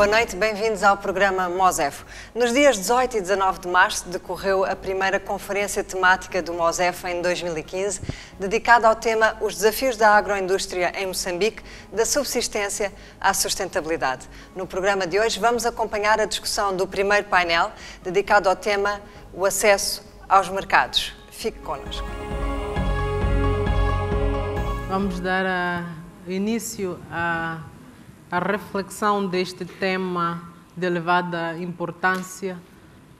Boa noite, bem-vindos ao programa Mosefo. Nos dias 18 e 19 de março decorreu a primeira conferência temática do Mosefo em 2015, dedicada ao tema Os desafios da agroindústria em Moçambique, da subsistência à sustentabilidade. No programa de hoje vamos acompanhar a discussão do primeiro painel, dedicado ao tema O acesso aos mercados. Fique connosco. Vamos dar início à reflexão deste tema de elevada importância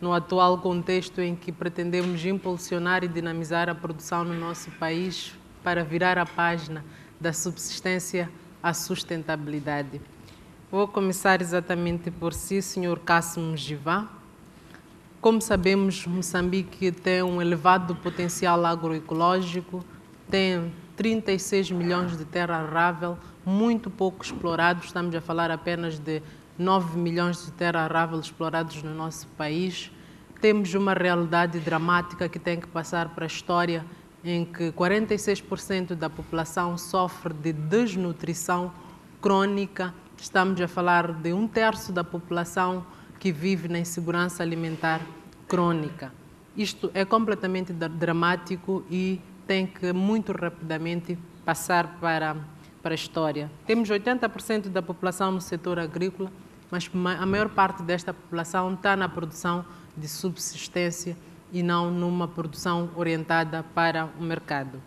no atual contexto em que pretendemos impulsionar e dinamizar a produção no nosso país para virar a página da subsistência à sustentabilidade. Vou começar exatamente por si, Sr. Cássimo Givá. Como sabemos, Moçambique tem um elevado potencial agroecológico, tem 36 milhões de terra arável, muito pouco explorado, estamos a falar apenas de 9 milhões de terra arável explorados no nosso país. Temos uma realidade dramática que tem que passar para a história, em que 46% da população sofre de desnutrição crônica. Estamos a falar de 1/3 da população que vive na insegurança alimentar crônica. Isto é completamente dramático e tem que muito rapidamente passar para a história. Temos 80% da população no setor agrícola, mas a maior parte desta população está na produção de subsistência e não numa produção orientada para o mercado.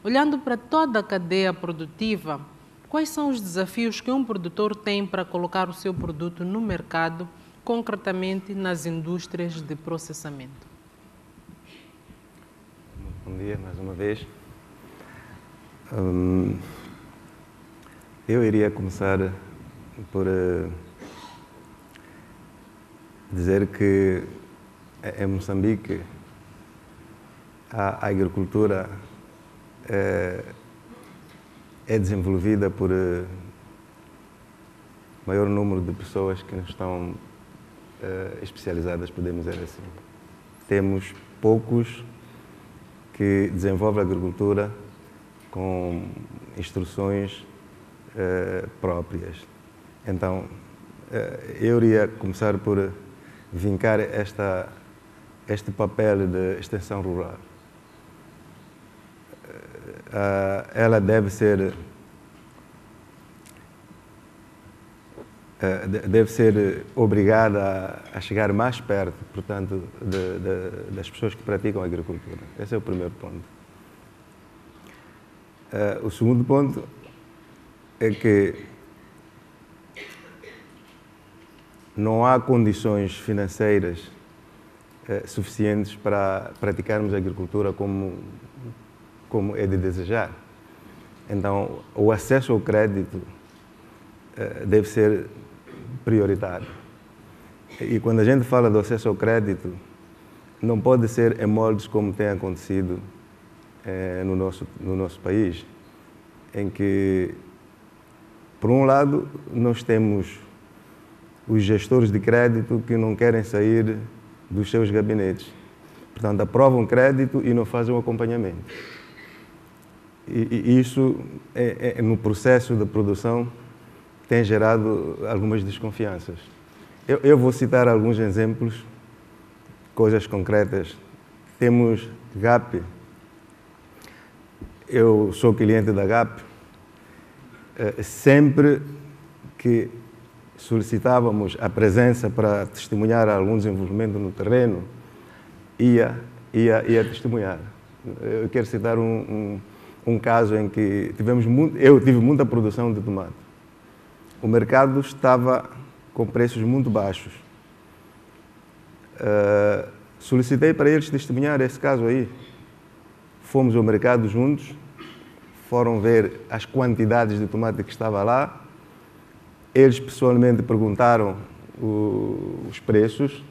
Olhando para toda a cadeia produtiva, quais são os desafios que um produtor tem para colocar o seu produto no mercado, concretamente nas indústrias de processamento? Bom dia, mais uma vez. Eu iria começar por dizer que em Moçambique a agricultura é desenvolvida por maior número de pessoas que não estão especializadas, podemos dizer assim. Temos poucos que desenvolve a agricultura com instruções próprias. Então, eu iria começar por vincar este papel de extensão rural. Ela deve ser obrigada a chegar mais perto, portanto, das pessoas que praticam a agricultura. Esse é o primeiro ponto. O segundo ponto é que não há condições financeiras suficientes para praticarmos a agricultura como é de desejar. Então, o acesso ao crédito deve ser prioritário. E quando a gente fala do acesso ao crédito, não pode ser em moldes como tem acontecido no nosso país, em que, por um lado, nós temos os gestores de crédito que não querem sair dos seus gabinetes. Portanto, aprovam crédito e não fazem o acompanhamento. E isso, no processo de produção, tem gerado algumas desconfianças. Eu vou citar alguns exemplos, coisas concretas. Temos GAP. Eu sou cliente da GAP. Sempre que solicitávamos a presença para testemunhar algum desenvolvimento no terreno, ia testemunhar. Eu quero citar um caso em que eu tive muita produção de tomate. O mercado estava com preços muito baixos. Solicitei para eles testemunhar esse caso aí. Fomos ao mercado juntos, foram ver as quantidades de tomate que estava lá. Eles pessoalmente perguntaram os preços.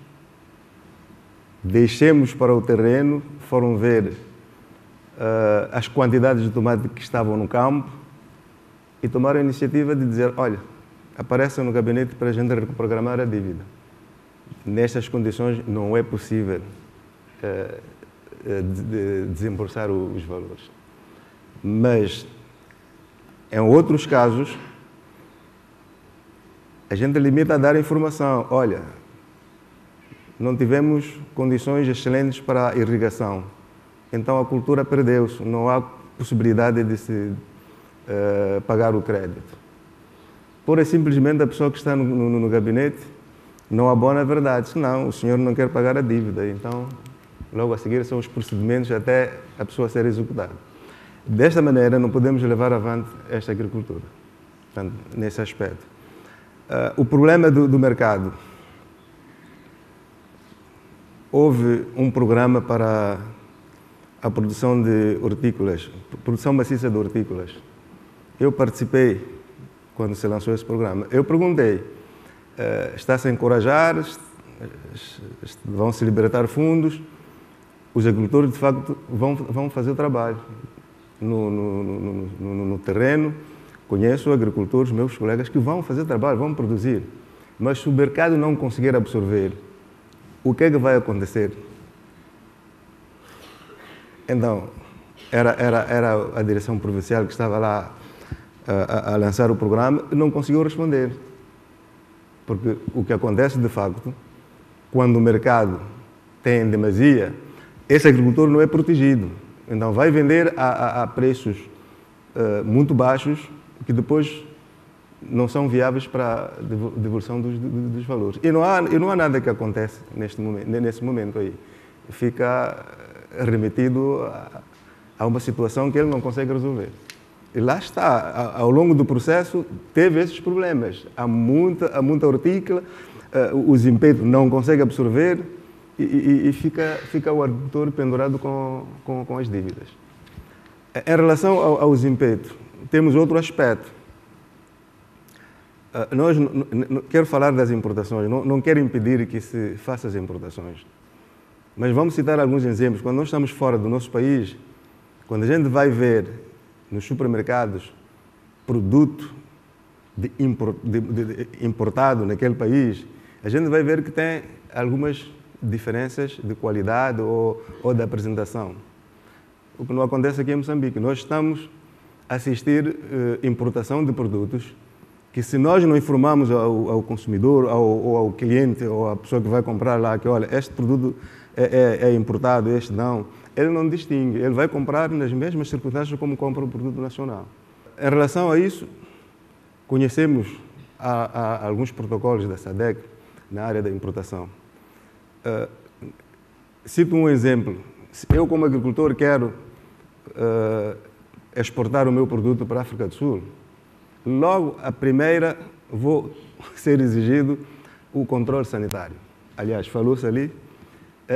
Deixemos para o terreno, foram ver as quantidades de tomate que estavam no campo e tomaram a iniciativa de dizer, olha, apareçam no gabinete para a gente reprogramar a dívida. Nestas condições não é possível desembolsar os valores. Mas, em outros casos, A gente limita a dar informação. Olha, não tivemos condições excelentes para a irrigação. Então a cultura perdeu-se. Não há possibilidade de se pagar o crédito. Pura e simplesmente a pessoa que está no gabinete não abona a verdade. Senão, o senhor não quer pagar a dívida. Então, logo a seguir são os procedimentos até a pessoa ser executada. Desta maneira, não podemos levar avante esta agricultura. Portanto, nesse aspecto. O problema do mercado. Houve um programa para a produção de hortícolas, produção maciça de hortícolas. Eu participei quando se lançou esse programa. Eu perguntei, está-se a encorajar, vão-se libertar fundos, os agricultores, de facto, vão fazer o trabalho no terreno. Conheço agricultores, meus colegas, que vão fazer trabalho, vão produzir. Mas se o mercado não conseguir absorver, o que é que vai acontecer? Então, era a direção provincial que estava lá a lançar o programa e não conseguiu responder. Porque o que acontece, de facto, quando o mercado tem demasia, esse agricultor não é protegido. Então, vai vender a preços muito baixos, que depois não são viáveis para a devolução dos valores. E não há nada que acontece nesse momento aí. Fica remetido a uma situação que ele não consegue resolver. E lá está, ao longo do processo, teve esses problemas. Há muita hortícola, o Zimpeto não consegue absorver e fica o agricultor pendurado com as dívidas. Em relação ao Zimpeto, temos outro aspecto. Quero falar das importações, não quero impedir que se faça as importações. Mas vamos citar alguns exemplos. Quando nós estamos fora do nosso país, quando a gente vai ver nos supermercados produto importado naquele país, a gente vai ver que tem algumas diferenças de qualidade ou de apresentação. O que não acontece aqui em Moçambique. Nós estamos a assistir importação de produtos que, se nós não informarmos ao consumidor ou ao cliente ou à pessoa que vai comprar lá que, olha, este produto é importado, este não, ele não distingue, ele vai comprar nas mesmas circunstâncias como compra o produto nacional. Em relação a isso, conhecemos alguns protocolos da SADC na área da importação. Cito um exemplo. Se eu, como agricultor, quero exportar o meu produto para a África do Sul, logo a primeira vou ser exigido o controle sanitário. Aliás, falou-se ali,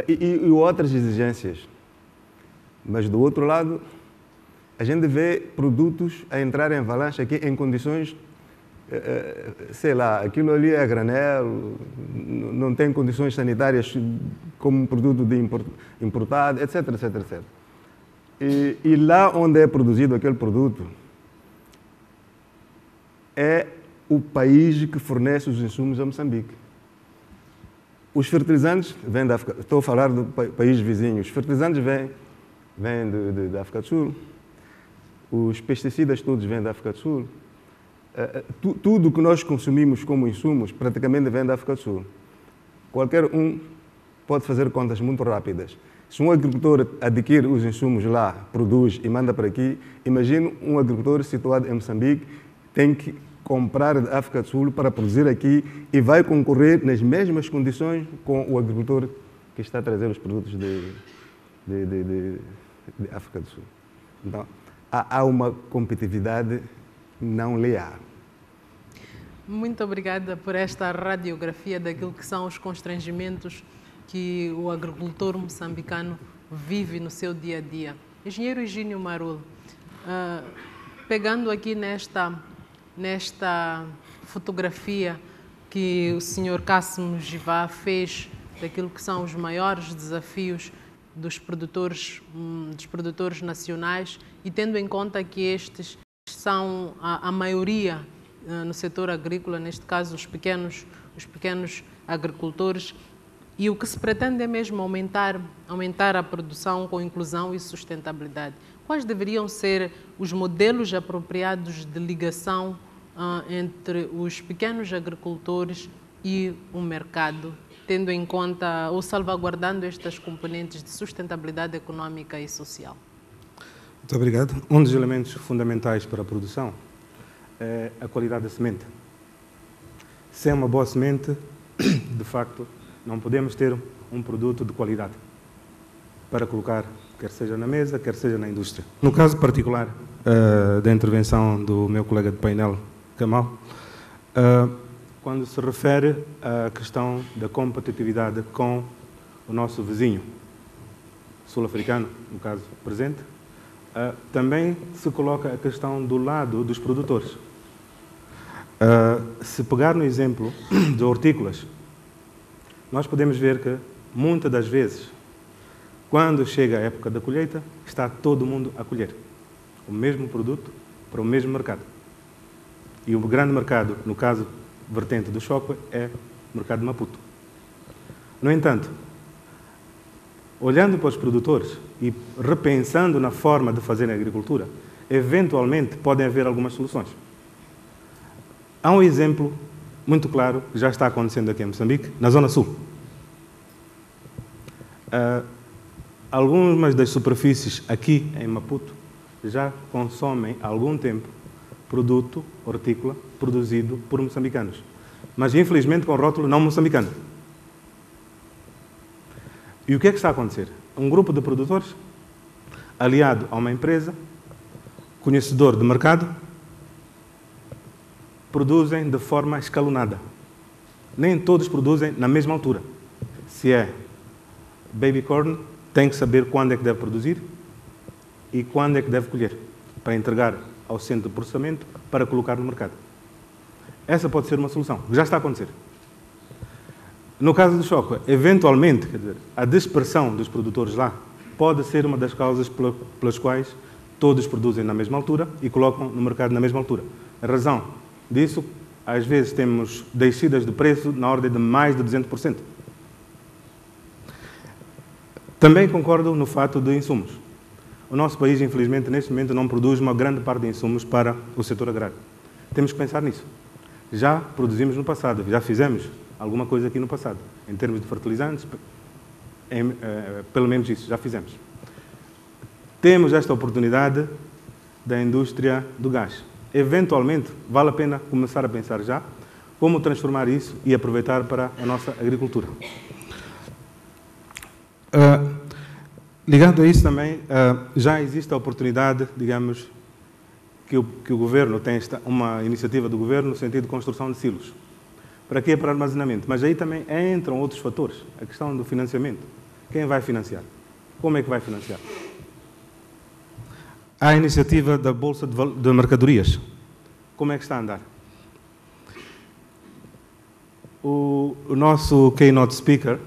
e outras exigências. Mas do outro lado, a gente vê produtos a entrar em avalanche aqui em condições, sei lá, aquilo ali é a granel, não tem condições sanitárias como um produto importado, etc, etc, etc. E lá onde é produzido aquele produto, é o país que fornece os insumos a Moçambique. Os fertilizantes vêm da África, estou a falar do país vizinho, os fertilizantes vêm da África do Sul, os pesticidas todos vêm da África do Sul, tudo que nós consumimos como insumos praticamente vem da África do Sul. Qualquer um pode fazer contas muito rápidas. Se um agricultor adquire os insumos lá, produz e manda para aqui, imagine um agricultor situado em Moçambique tem que comprar da África do Sul para produzir aqui e vai concorrer nas mesmas condições com o agricultor que está a trazer os produtos de África do Sul. Então, há uma competitividade não leal. Muito obrigada por esta radiografia daquilo que são os constrangimentos que o agricultor moçambicano vive no seu dia a dia. Engenheiro Higínio Marul, pegando aqui nesta fotografia que o senhor Cássimo Givá fez daquilo que são os maiores desafios dos produtores nacionais e tendo em conta que estes são a maioria no setor agrícola, neste caso os pequenos agricultores, e o que se pretende é mesmo aumentar a produção com inclusão e sustentabilidade. Quais deveriam ser os modelos apropriados de ligação entre os pequenos agricultores e o mercado, tendo em conta ou salvaguardando estas componentes de sustentabilidade econômica e social? Muito obrigado. Um dos elementos fundamentais para a produção é a qualidade da semente. Sem uma boa semente, de facto, não podemos ter um produto de qualidade para colocar, quer seja na mesa, quer seja na indústria. No caso particular da intervenção do meu colega de painel, Kamal, quando se refere à questão da competitividade com o nosso vizinho sul-africano, no caso presente, também se coloca a questão do lado dos produtores. Se pegar no exemplo de hortícolas, nós podemos ver que, muitas das vezes, quando chega a época da colheita, está todo mundo a colher o mesmo produto para o mesmo mercado. E o grande mercado, no caso vertente do Chocó, é o mercado de Maputo. No entanto, olhando para os produtores e repensando na forma de fazer a agricultura, eventualmente podem haver algumas soluções. Há um exemplo muito claro que já está acontecendo aqui em Moçambique, na Zona Sul. Algumas das superfícies aqui em Maputo já consomem há algum tempo produto hortícola produzido por moçambicanos, mas infelizmente com rótulo não moçambicano. E o que é que está a acontecer? Um grupo de produtores, aliado a uma empresa, conhecedor de mercado, produzem de forma escalonada. Nem todos produzem na mesma altura. Se é baby corn, tem que saber quando é que deve produzir e quando é que deve colher, para entregar ao centro de processamento para colocar no mercado. Essa pode ser uma solução, já está a acontecer. No caso do Chocó, eventualmente, quer dizer, a dispersão dos produtores lá pode ser uma das causas pelas quais todos produzem na mesma altura e colocam no mercado na mesma altura. A razão disso, às vezes temos descidas de preço na ordem de mais de 200%. Também concordo no fato de insumos. O nosso país, infelizmente, neste momento não produz uma grande parte de insumos para o setor agrário. Temos que pensar nisso. Já produzimos no passado, já fizemos alguma coisa aqui no passado, em termos de fertilizantes, pelo menos isso, já fizemos. Temos esta oportunidade da indústria do gás. Eventualmente, vale a pena começar a pensar já como transformar isso e aproveitar para a nossa agricultura. Ligado a isso também, já existe a oportunidade, digamos, que o governo tem uma iniciativa do governo no sentido de construção de silos. Para quê? Para armazenamento. Mas aí também entram outros fatores. A questão do financiamento. Quem vai financiar? Como é que vai financiar? Há a iniciativa da Bolsa de Mercadorias. Como é que está a andar? O nosso keynote speaker,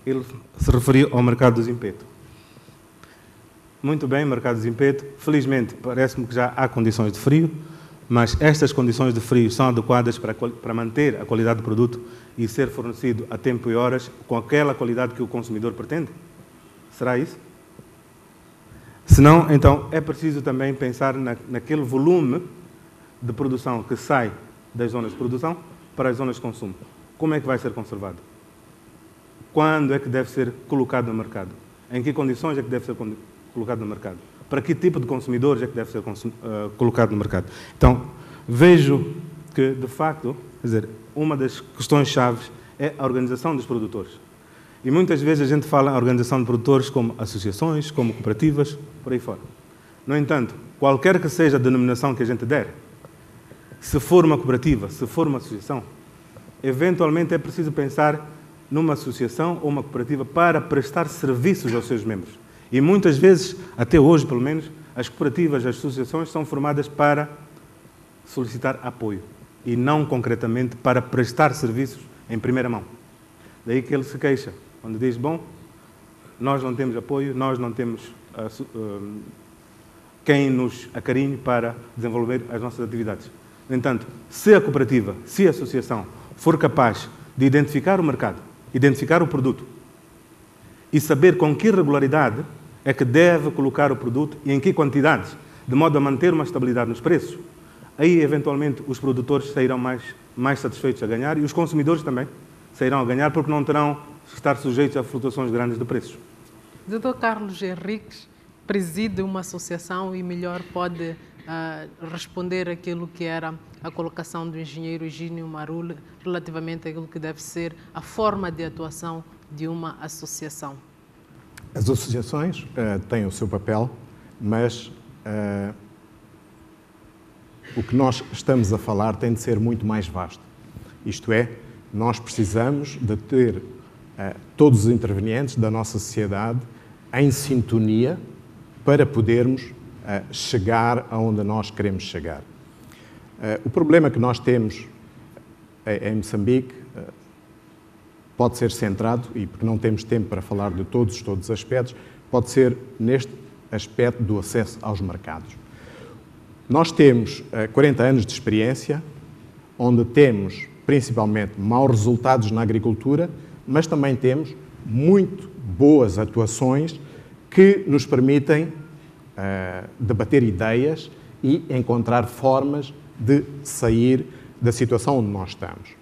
ele se referiu ao mercado do desempenho. Muito bem, mercado de desempenho. Felizmente, parece-me que já há condições de frio, mas estas condições de frio são adequadas para manter a qualidade do produto e ser fornecido a tempo e horas com aquela qualidade que o consumidor pretende? Será isso? Se não, então é preciso também pensar naquele volume de produção que sai das zonas de produção para as zonas de consumo. Como é que vai ser conservado? Quando é que deve ser colocado no mercado? Em que condições é que deve ser colocado no mercado? Para que tipo de consumidores é que deve ser colocado no mercado? Então, vejo que, de facto, quer dizer, uma das questões-chave é a organização dos produtores. E muitas vezes a gente fala em organização de produtores como associações, como cooperativas, por aí fora. No entanto, qualquer que seja a denominação que a gente der, se for uma cooperativa, se for uma associação, eventualmente é preciso pensar numa associação ou uma cooperativa para prestar serviços aos seus membros. E muitas vezes, até hoje pelo menos, as cooperativas, as associações são formadas para solicitar apoio e não concretamente para prestar serviços em primeira mão. Daí que ele se queixa, quando diz, bom, nós não temos apoio, nós não temos quem nos acarinhe para desenvolver as nossas atividades. No entanto, se a cooperativa, se a associação for capaz de identificar o mercado, identificar o produto e saber com que regularidade é que deve colocar o produto e em que quantidades, de modo a manter uma estabilidade nos preços, aí eventualmente os produtores sairão mais satisfeitos a ganhar e os consumidores também sairão a ganhar porque não terão de estar sujeitos a flutuações grandes de preços. Dr. Carlos Henriques preside uma associação e melhor pode responder aquilo que era a colocação do engenheiro Egínio Marul relativamente àquilo que deve ser a forma de atuação de uma associação. As associações têm o seu papel, mas o que nós estamos a falar tem de ser muito mais vasto. Isto é, nós precisamos de ter todos os intervenientes da nossa sociedade em sintonia para podermos chegar aonde nós queremos chegar. O problema que nós temos em Moçambique pode ser centrado, e porque não temos tempo para falar de todos os aspectos, pode ser neste aspecto do acesso aos mercados. Nós temos 40 anos de experiência, onde temos principalmente maus resultados na agricultura, mas também temos muito boas atuações que nos permitem debater ideias e encontrar formas de sair da situação onde nós estamos.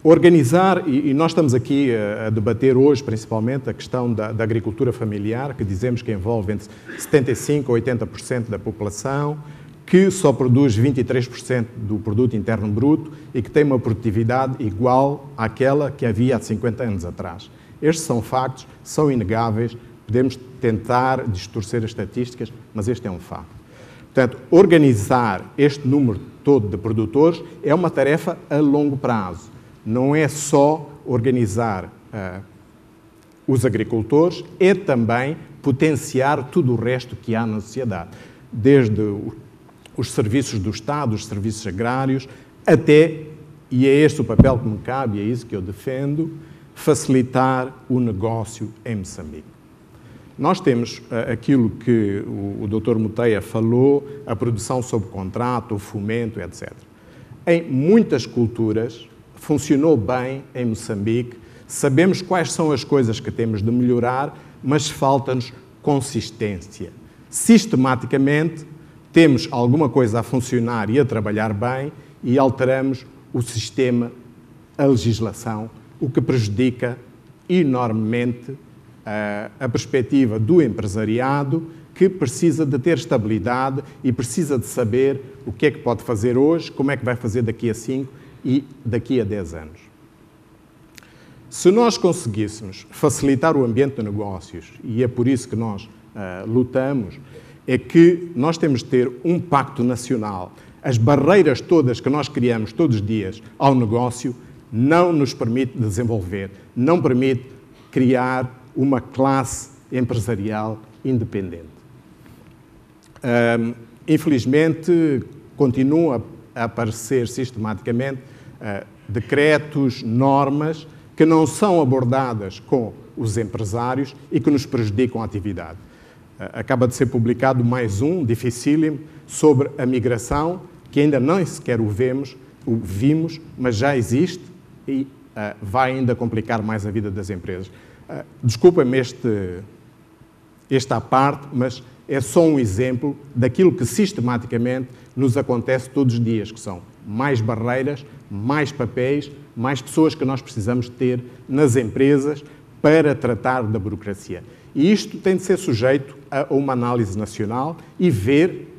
Organizar, e nós estamos aqui a debater hoje principalmente a questão da agricultura familiar, que dizemos que envolve entre 75% a 80% da população, que só produz 23% do produto interno bruto e que tem uma produtividade igual àquela que havia há 50 anos atrás. Estes são factos, são inegáveis, podemos tentar distorcer as estatísticas, mas este é um facto. Portanto, organizar este número todo de produtores é uma tarefa a longo prazo. Não é só organizar os agricultores, é também potenciar tudo o resto que há na sociedade. Desde os serviços do Estado, os serviços agrários, até, e é este o papel que me cabe, é isso que eu defendo, facilitar o negócio em Moçambique. Nós temos aquilo que o Dr. Muteia falou, a produção sob contrato, o fomento, etc. Em muitas culturas, funcionou bem em Moçambique, sabemos quais são as coisas que temos de melhorar, mas falta-nos consistência. Sistematicamente, temos alguma coisa a funcionar e a trabalhar bem e alteramos o sistema, a legislação, o que prejudica enormemente a perspectiva do empresariado, que precisa de ter estabilidade e precisa de saber o que é que pode fazer hoje, como é que vai fazer daqui a 5 e daqui a 10 anos. Se nós conseguíssemos facilitar o ambiente de negócios, e é por isso que nós lutamos, é que nós temos de ter um pacto nacional. As barreiras todas que nós criamos todos os dias ao negócio não nos permite desenvolver, não permite criar uma classe empresarial independente. Infelizmente, continua a aparecer sistematicamente decretos, normas que não são abordadas com os empresários e que nos prejudicam a atividade. Acaba de ser publicado mais um, dificílimo, sobre a migração, que ainda nem sequer o vimos, mas já existe e vai ainda complicar mais a vida das empresas. Desculpem-me esta parte, mas é só um exemplo daquilo que sistematicamente nos acontece todos os dias, que são mais barreiras, mais papéis, mais pessoas que nós precisamos ter nas empresas para tratar da burocracia. E isto tem de ser sujeito a uma análise nacional e ver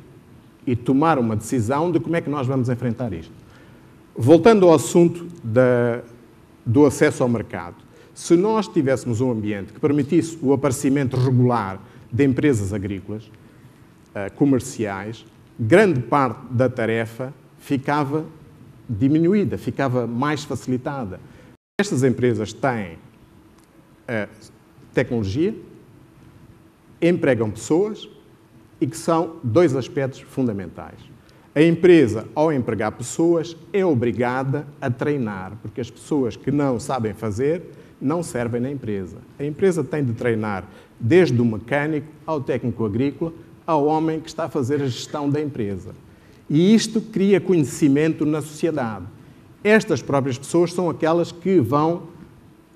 e tomar uma decisão de como é que nós vamos enfrentar isto. Voltando ao assunto do acesso ao mercado, se nós tivéssemos um ambiente que permitisse o aparecimento regular de empresas agrícolas, comerciais, grande parte da tarefa ficava diminuída, ficava mais facilitada. Estas empresas têm tecnologia, empregam pessoas e que são dois aspectos fundamentais. A empresa, ao empregar pessoas, é obrigada a treinar, porque as pessoas que não sabem fazer não servem na empresa. A empresa tem de treinar desde o mecânico ao técnico agrícola, ao homem que está a fazer a gestão da empresa. E isto cria conhecimento na sociedade. Estas próprias pessoas são aquelas que vão,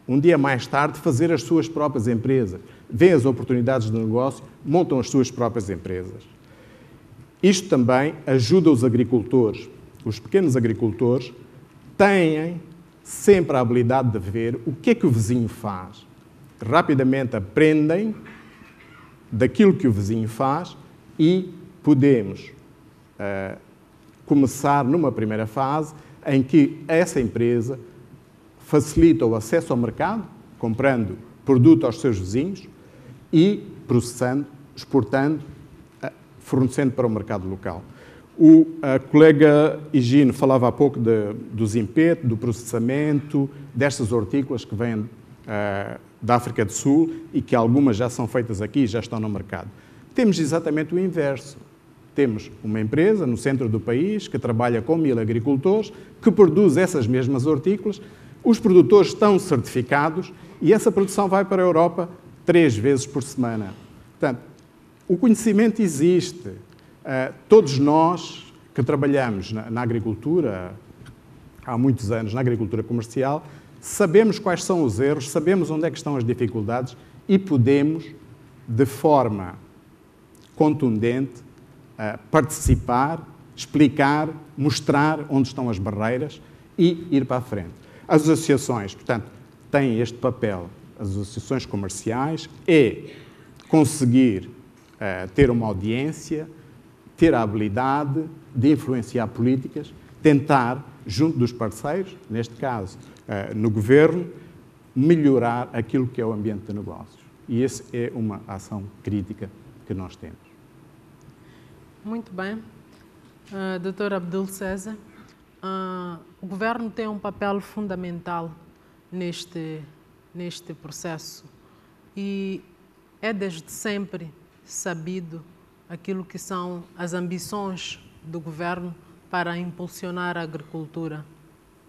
um dia mais tarde, fazer as suas próprias empresas. Vêem as oportunidades de negócio, montam as suas próprias empresas. Isto também ajuda os agricultores. Os pequenos agricultores têm sempre a habilidade de ver o que é que o vizinho faz. Rapidamente aprendem daquilo que o vizinho faz e podemos começar numa primeira fase em que essa empresa facilita o acesso ao mercado, comprando produto aos seus vizinhos e processando, exportando, fornecendo para o mercado local. A colega Higino falava há pouco dos impetos, do processamento, destas hortícolas que vêm da África do Sul e que algumas já são feitas aqui e já estão no mercado. Temos exatamente o inverso. Temos uma empresa no centro do país que trabalha com 1000 agricultores, que produz essas mesmas hortícolas, os produtores estão certificados e essa produção vai para a Europa 3 vezes por semana. Portanto, o conhecimento existe. Todos nós que trabalhamos na agricultura, há muitos anos, na agricultura comercial, sabemos quais são os erros, sabemos onde é que estão as dificuldades e podemos, de forma contundente, participar, explicar, mostrar onde estão as barreiras e ir para a frente. As associações, portanto, têm este papel. As associações comerciais é conseguir ter uma audiência, ter a habilidade de influenciar políticas, tentar, junto dos parceiros, neste caso no governo, melhorar aquilo que é o ambiente de negócios. E essa é uma ação crítica que nós temos. Muito bem. Dr. Abdul César, o governo tem um papel fundamental neste processo e é desde sempre sabido aquilo que são as ambições do governo para impulsionar a agricultura,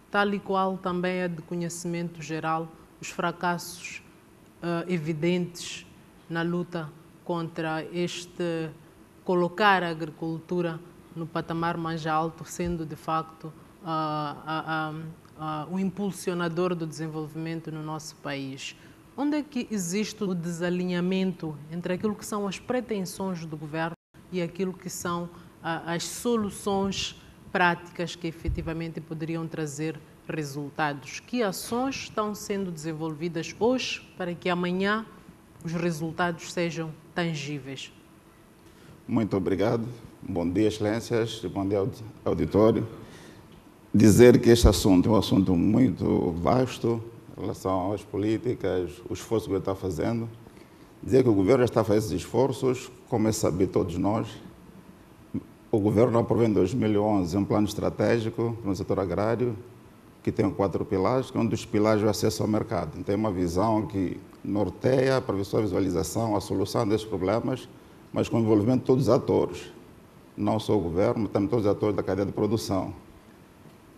tal e qual também é de conhecimento geral os fracassos evidentes na luta contra colocar a agricultura no patamar mais alto, sendo de facto o impulsionador do desenvolvimento no nosso país. Onde é que existe o desalinhamento entre aquilo que são as pretensões do governo e aquilo que são as soluções práticas que efetivamente poderiam trazer resultados? Que ações estão sendo desenvolvidas hoje para que amanhã os resultados sejam tangíveis? Muito obrigado. Bom dia, excelências, bom dia, auditório. Dizer que este assunto é um assunto muito vasto em relação às políticas, o esforço que o governo está fazendo. Dizer que o governo já está a fazer esses esforços, como é sabido todos nós. O governo aprovou em 2011 um plano estratégico no setor agrário, que tem 4 pilares, que um dos pilares é o acesso ao mercado. Tem uma visão que norteia para a sua visualização, a solução desses problemas, mas com o envolvimento de todos os atores, não só o governo, mas também todos os atores da cadeia de produção.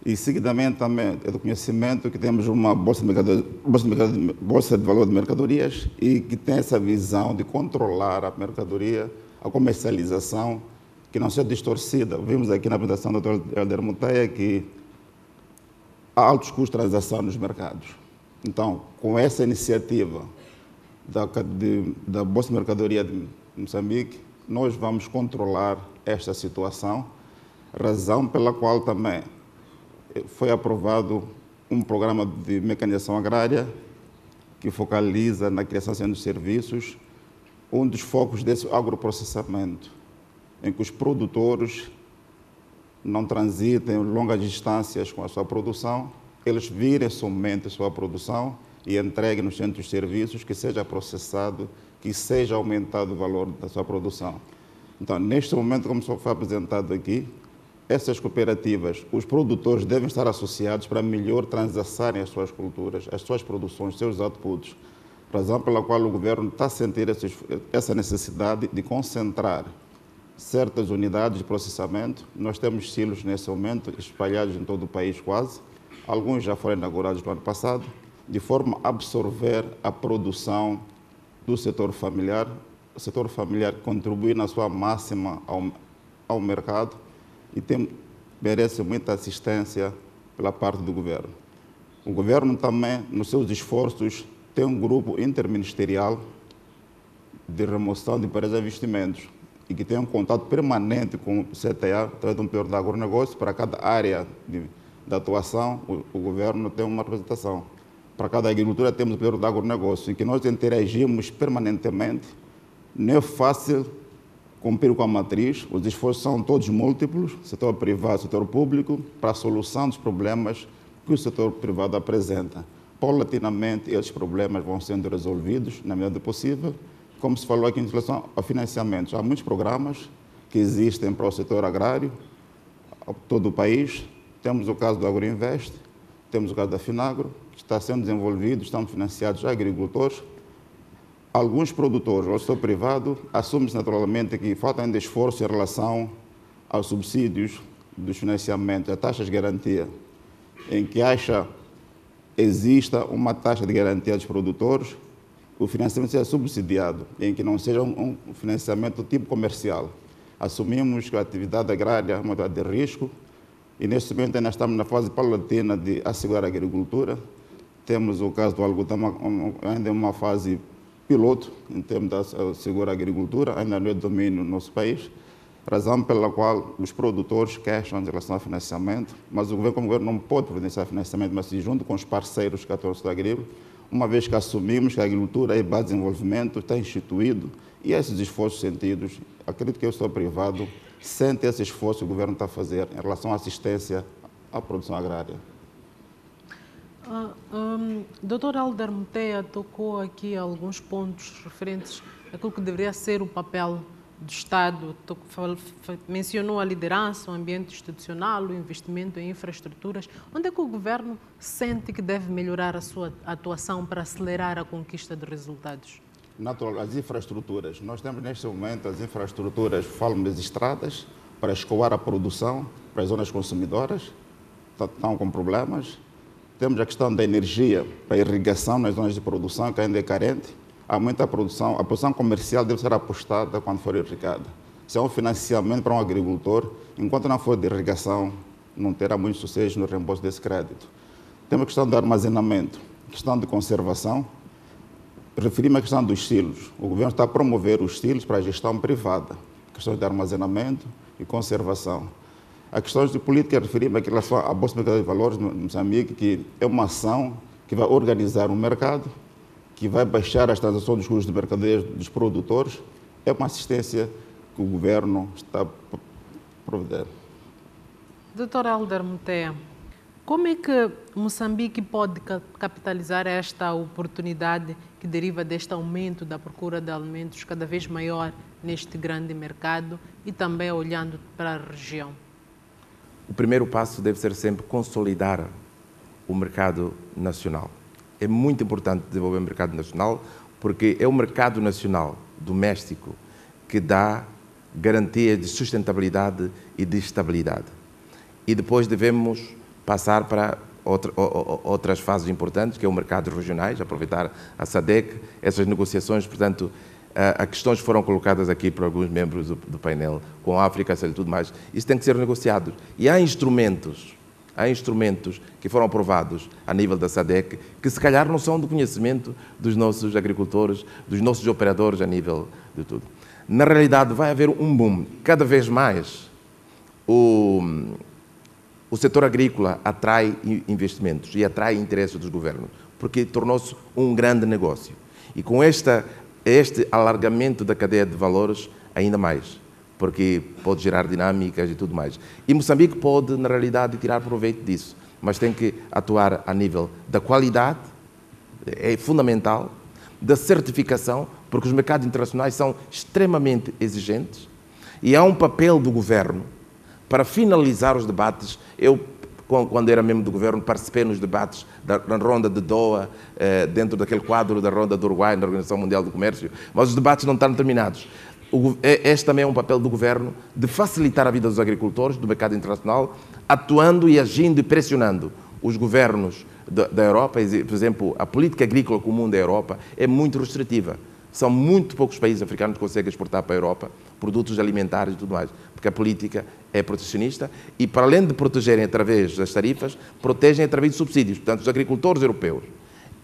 E, seguidamente, também é do conhecimento que temos uma bolsa de valor de mercadorias e que tem essa visão de controlar a mercadoria, a comercialização, que não seja distorcida. Vimos aqui na apresentação do Dr. Helder Muteia que há altos custos de transação nos mercados. Então, com essa iniciativa da Bolsa de Mercadoria de Moçambique, nós vamos controlar esta situação, razão pela qual também foi aprovado um programa de mecanização agrária que focaliza na criação de serviços, um dos focos desse agroprocessamento, em que os produtores não transitem longas distâncias com a sua produção, eles virem somente a sua produção e entreguem nos centros de serviços, que seja processado, que seja aumentado o valor da sua produção. Então, neste momento, como só foi apresentado aqui, essas cooperativas, os produtores devem estar associados para melhor transaçarem as suas culturas, as suas produções, seus outputs. Razão pela qual o governo está a sentir essa necessidade de concentrar certas unidades de processamento. Nós temos silos nesse momento espalhados em todo o país quase. Alguns já foram inaugurados no ano passado, de forma a absorver a produção do setor familiar. O setor familiar contribui na sua máxima ao mercado e merece muita assistência pela parte do governo. O governo também, nos seus esforços, tem um grupo interministerial de remoção de empresas de investimentos. e que tem um contato permanente com o CTA, através de um período de agronegócio. Para cada área de atuação, o governo tem uma representação. Para cada agricultura temos o período de agronegócio, em que nós interagimos permanentemente. Não é fácil cumprir com a matriz, os esforços são todos múltiplos, setor privado, setor público, para a solução dos problemas que o setor privado apresenta. Paulatinamente, esses problemas vão sendo resolvidos na medida do possível. Como se falou aqui em relação a financiamentos, há muitos programas que existem para o setor agrário, todo o país. Temos o caso do Agroinvest, temos o caso da Finagro, que está sendo desenvolvido, estão financiados agricultores. Alguns produtores, o setor privado, assume-se naturalmente que falta ainda esforço em relação aos subsídios dos financiamentos, a taxas de garantia, em que exista uma taxa de garantia dos produtores, o financiamento seja subsidiado, em que não seja um financiamento do tipo comercial. Assumimos que a atividade agrária é uma atividade de risco e, neste momento, ainda estamos na fase paulatina de assegurar a agricultura. Temos o caso do algodão, ainda em uma fase piloto, em termos de assegurar a agricultura, ainda não é domínio no nosso país, razão pela qual os produtores queixam em relação ao financiamento, mas o governo, como governo, não pode providenciar financiamento, mas junto com os parceiros que atuam no setor agrícola, uma vez que assumimos que a agricultura é base de desenvolvimento, está instituído, e esses esforços sentidos, acredito que o setor privado sente esse esforço que o governo está a fazer em relação à assistência à produção agrária. Dr. Alder Muteia tocou aqui alguns pontos referentes àquilo que deveria ser o papel do Estado. Mencionou a liderança, o ambiente institucional, o investimento em infraestruturas. Onde é que o governo sente que deve melhorar a sua atuação para acelerar a conquista de resultados? As infraestruturas. Nós temos neste momento as infraestruturas, falo das estradas, para escoar a produção, para as zonas consumidoras, estão com problemas. Temos a questão da energia para a irrigação nas zonas de produção, que ainda é carente. Há muita produção, a produção comercial deve ser apostada quando for irrigada. Se é um financiamento para um agricultor, enquanto não for de irrigação, não terá muito sucesso no reembolso desse crédito. Temos a questão do armazenamento, questão de conservação. Referi-me à questão dos silos. O governo está a promover os silos para a gestão privada, questões de armazenamento e conservação. A questões de política, referi-me em relação à Bolsa de Mercado de Valores no Moçambique, que é uma ação que vai organizar o mercado, que vai baixar as transações dos custos de mercadorias dos produtores. É uma assistência que o governo está a prover. Dr. Alder Muteia, como é que Moçambique pode capitalizar esta oportunidade que deriva deste aumento da procura de alimentos cada vez maior neste grande mercado e também olhando para a região? O primeiro passo deve ser sempre consolidar o mercado nacional. É muito importante desenvolver o mercado nacional, porque é o mercado nacional doméstico que dá garantia de sustentabilidade e de estabilidade. E depois devemos passar para outras fases importantes, que é o mercado regionais, aproveitar a SADC, essas negociações, portanto, as questões foram colocadas aqui por alguns membros do painel, com a África e tudo mais. Isso tem que ser negociado. E há instrumentos que foram aprovados a nível da SADC, que se calhar não são do conhecimento dos nossos agricultores, dos nossos operadores a nível de tudo. Na realidade, vai haver um boom. Cada vez mais o setor agrícola atrai investimentos e atrai interesses dos governos, porque tornou-se um grande negócio. E com este alargamento da cadeia de valores, ainda mais, porque pode gerar dinâmicas e tudo mais. E Moçambique pode, na realidade, tirar proveito disso, mas tem que atuar a nível da qualidade, é fundamental, da certificação, porque os mercados internacionais são extremamente exigentes, e há um papel do governo para finalizar os debates. Eu, quando era membro do governo, participei nos debates da Ronda de Doha, dentro daquele quadro da Ronda do Uruguai, na Organização Mundial do Comércio, mas os debates não estão terminados. Este também é um papel do governo de facilitar a vida dos agricultores, do mercado internacional, atuando e agindo e pressionando os governos da Europa. Por exemplo, a política agrícola comum da Europa é muito restritiva. São muito poucos países africanos que conseguem exportar para a Europa produtos alimentares e tudo mais, porque a política é protecionista e, para além de protegerem através das tarifas, protegem através de subsídios. Portanto, os agricultores europeus,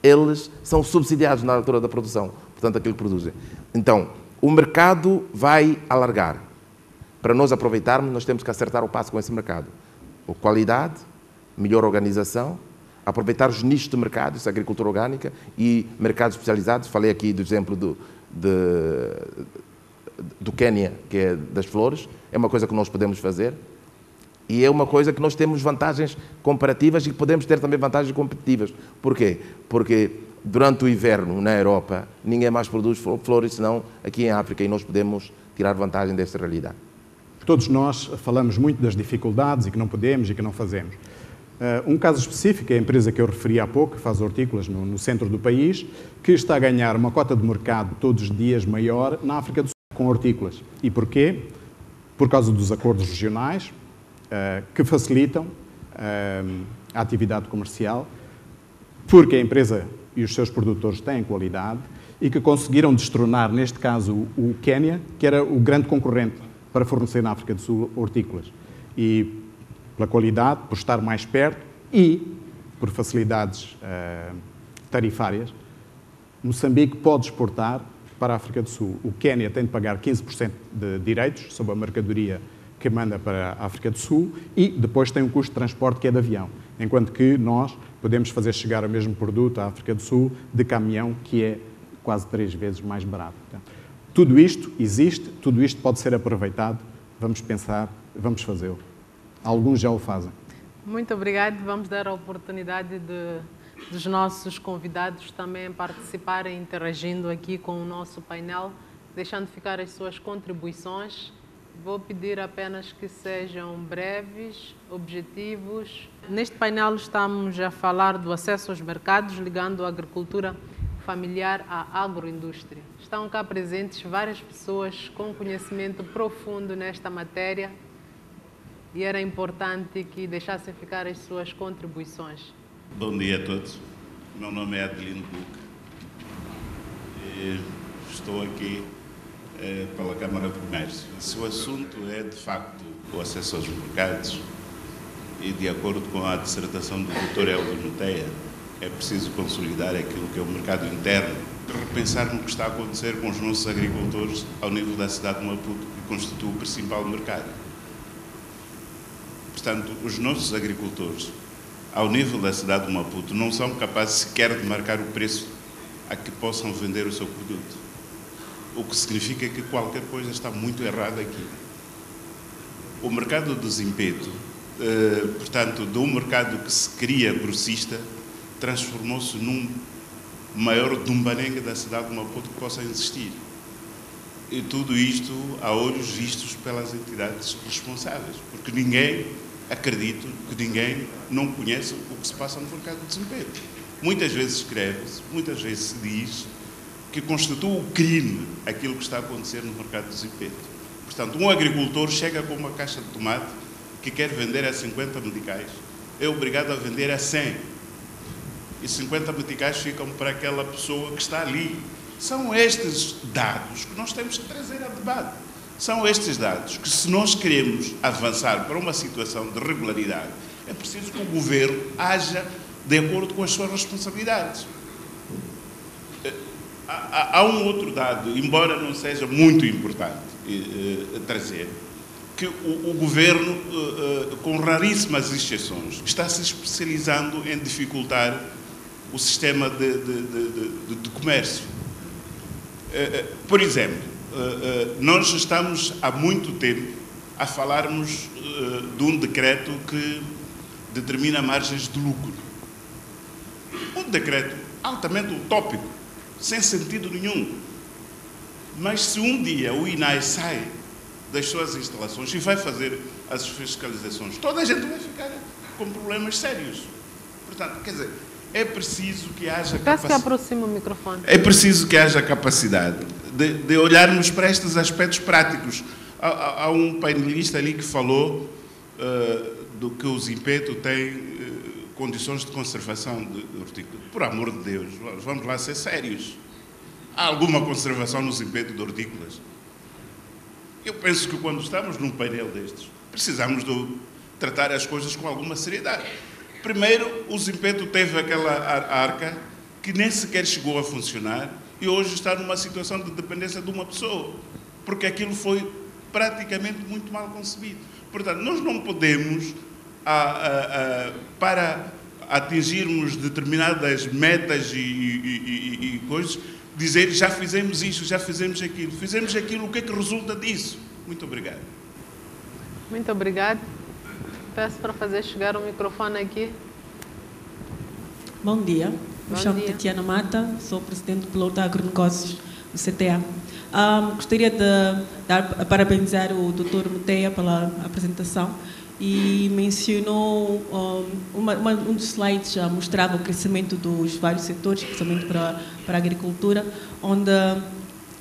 eles são subsidiados na altura da produção, portanto, aquilo que produzem. Então, O mercado vai alargar. Para nós aproveitarmos, nós temos que acertar o passo com esse mercado. Qualidade, melhor organização, aproveitar os nichos de mercado, isso é agricultura orgânica e mercados especializados. Falei aqui do exemplo do Quênia, que é das flores. É uma coisa que nós podemos fazer e é uma coisa que nós temos vantagens comparativas e podemos ter também vantagens competitivas. Porquê? Porque durante o inverno, na Europa, ninguém mais produz flores senão aqui em África e nós podemos tirar vantagem dessa realidade. Todos nós falamos muito das dificuldades e que não podemos e que não fazemos. Um caso específico é a empresa que eu referi há pouco, que faz hortícolas no centro do país, que está a ganhar uma cota de mercado todos os dias maior na África do Sul com hortícolas. E porquê? Por causa dos acordos regionais que facilitam a atividade comercial, porque a empresa e os seus produtores têm qualidade e que conseguiram destronar, neste caso, o Quênia, que era o grande concorrente para fornecer na África do Sul hortícolas. E pela qualidade, por estar mais perto e por facilidades tarifárias, Moçambique pode exportar para a África do Sul. O Quênia tem de pagar 15% de direitos sobre a mercadoria que manda para a África do Sul e depois tem um custo de transporte que é de avião, enquanto que nós podemos fazer chegar o mesmo produto à África do Sul de caminhão, que é quase 3 vezes mais barato. Tudo isto existe, tudo isto pode ser aproveitado. Vamos pensar, vamos fazê-lo. Alguns já o fazem. Muito obrigado. Vamos dar a oportunidade dos nossos convidados também participarem, interagindo aqui com o nosso painel, deixando ficar as suas contribuições. Vou pedir apenas que sejam breves, objetivos. Neste painel estamos a falar do acesso aos mercados, ligando a agricultura familiar à agroindústria. Estão cá presentes várias pessoas com conhecimento profundo nesta matéria e era importante que deixassem ficar as suas contribuições. Bom dia a todos. Meu nome é Adelino Buc. Estou aqui pela Câmara de Comércio. Se o assunto é, de facto, o acesso aos mercados, e de acordo com a dissertação do Dr. Elvio Nuteia, é preciso consolidar aquilo que é o mercado interno, repensar no que está a acontecer com os nossos agricultores ao nível da cidade de Maputo, que constitui o principal mercado. Portanto, os nossos agricultores, ao nível da cidade de Maputo, não são capazes sequer de marcar o preço a que possam vender o seu produto. O que significa que qualquer coisa está muito errada aqui. O mercado do desempenho, portanto, de um mercado que se cria grossista, transformou-se num maior dumbanengue da cidade de Maputo que possa existir. E tudo isto a olhos vistos pelas entidades responsáveis, porque ninguém, acredito que ninguém não conhece o que se passa no mercado de desempenho. Muitas vezes escreve-se, muitas vezes se diz que constitui o crime aquilo que está a acontecer no mercado de desempenho. Portanto, um agricultor chega com uma caixa de tomate que quer vender a 50 meticais, é obrigado a vender a 100. E 50 meticais ficam para aquela pessoa que está ali. São estes dados que nós temos que trazer a debate. São estes dados que, se nós queremos avançar para uma situação de regularidade, é preciso que o governo haja de acordo com as suas responsabilidades. Há um outro dado, embora não seja muito importante trazer, que o governo, com raríssimas exceções, está se especializando em dificultar o sistema de comércio. Por exemplo, nós estamos há muito tempo a falarmos de um decreto que determina margens de lucro. Um decreto altamente utópico, sem sentido nenhum. Mas se um dia o INAI sai das suas instalações e vai fazer as fiscalizações, toda a gente vai ficar com problemas sérios. Portanto, quer dizer, é preciso que haja capacidade. Que aproxima o microfone. É preciso que haja capacidade de olharmos para estes aspectos práticos. Há um painelista ali que falou do que o Zimpeto tem condições de conservação de hortícola. Por amor de Deus, vamos lá ser sérios. Há alguma conservação no Zimpeto de hortícolas? Eu penso que quando estamos num painel destes, precisamos de tratar as coisas com alguma seriedade. Primeiro, o Zimpeto teve aquela arca que nem sequer chegou a funcionar e hoje está numa situação de dependência de uma pessoa, porque aquilo foi praticamente muito mal concebido. Portanto, nós não podemos, para atingirmos determinadas metas e coisas, dizer já fizemos isto, já fizemos aquilo. Fizemos aquilo, o que é que resulta disso? Muito obrigado. Muito obrigado. Peço para fazer chegar o microfone aqui. Bom dia. Me chamo Tatiana Mata, sou presidente do Piloto Agronegócios do CTA. Gostaria de parabenizar o Dr. Muteia pela apresentação e mencionou um dos slides já mostrava o crescimento dos vários setores, especialmente para a agricultura, onde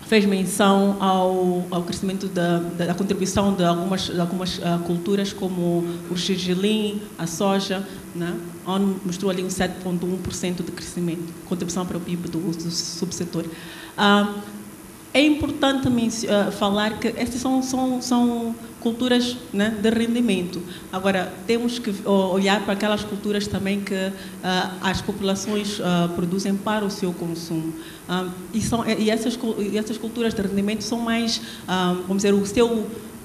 fez menção ao crescimento da contribuição de algumas culturas, como o gergelim, a soja, né? Onde mostrou ali um 7,1% de crescimento, contribuição para o PIB do subsetor. É importante falar que essas são culturas, né, de rendimento. Agora, temos que olhar para aquelas culturas também que as populações produzem para o seu consumo. E essas culturas de rendimento são mais, vamos dizer,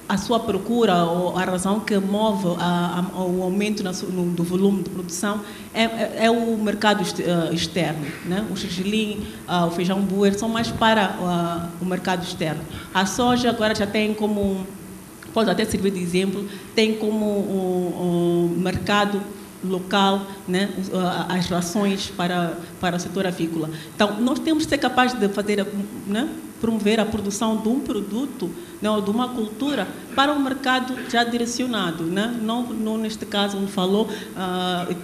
a sua procura, ou a razão que move o aumento do volume de produção é o mercado externo, né? O gergelim, o feijão buer são mais para o mercado externo. A soja agora já tem como, pode até servir de exemplo, tem como o mercado local, né, as rações para o setor avícola. Então, nós temos que ser capazes de fazer, né, promover a produção de um produto, né, ou de uma cultura para um mercado já direcionado, né? Não neste caso, onde falou,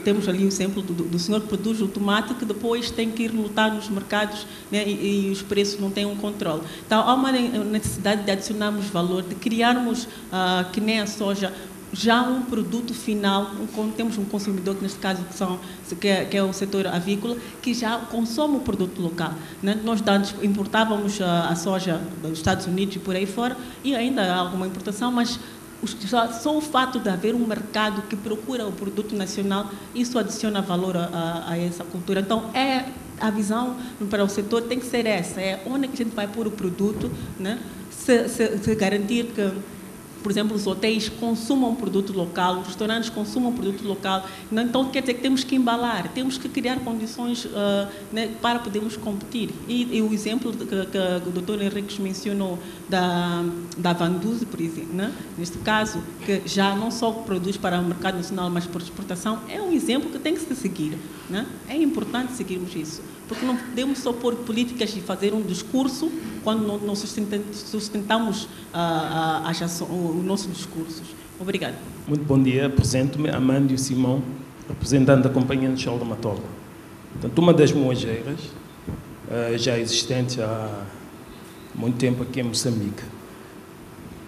temos ali o exemplo do senhor que produz o tomate, que depois tem que ir lutar nos mercados, né, e os preços não têm um controle. Então, há uma necessidade de adicionarmos valor, de criarmos, que nem a soja, já um produto final, temos um consumidor, que neste caso que é o setor avícola, que já consome o produto local, né? Nós antes importávamos a soja dos Estados Unidos e por aí fora, e ainda há alguma importação, mas só o fato de haver um mercado que procura o produto nacional, isso adiciona valor a essa cultura. Então, a visão para o setor tem que ser essa, onde é que a gente vai pôr o produto, né? Se garantir que, por exemplo, os hotéis consumam produto local, os restaurantes consumam produto local. Então, quer dizer que temos que embalar, temos que criar condições, né, para podermos competir. E o exemplo que o Dr. Henriques mencionou da Vanduze, por exemplo, né? Neste caso, que já não só produz para o mercado nacional, mas por exportação, é um exemplo que tem que se seguir, né? É importante seguirmos isso, porque não podemos só pôr políticas e fazer um discurso quando não sustentamos os nossos discursos. Obrigado. Muito bom dia. Apresento-me Amândio Simão, representante da Companhia Nacional da Matola. Portanto, uma das moageiras já existente há muito tempo aqui em Moçambique.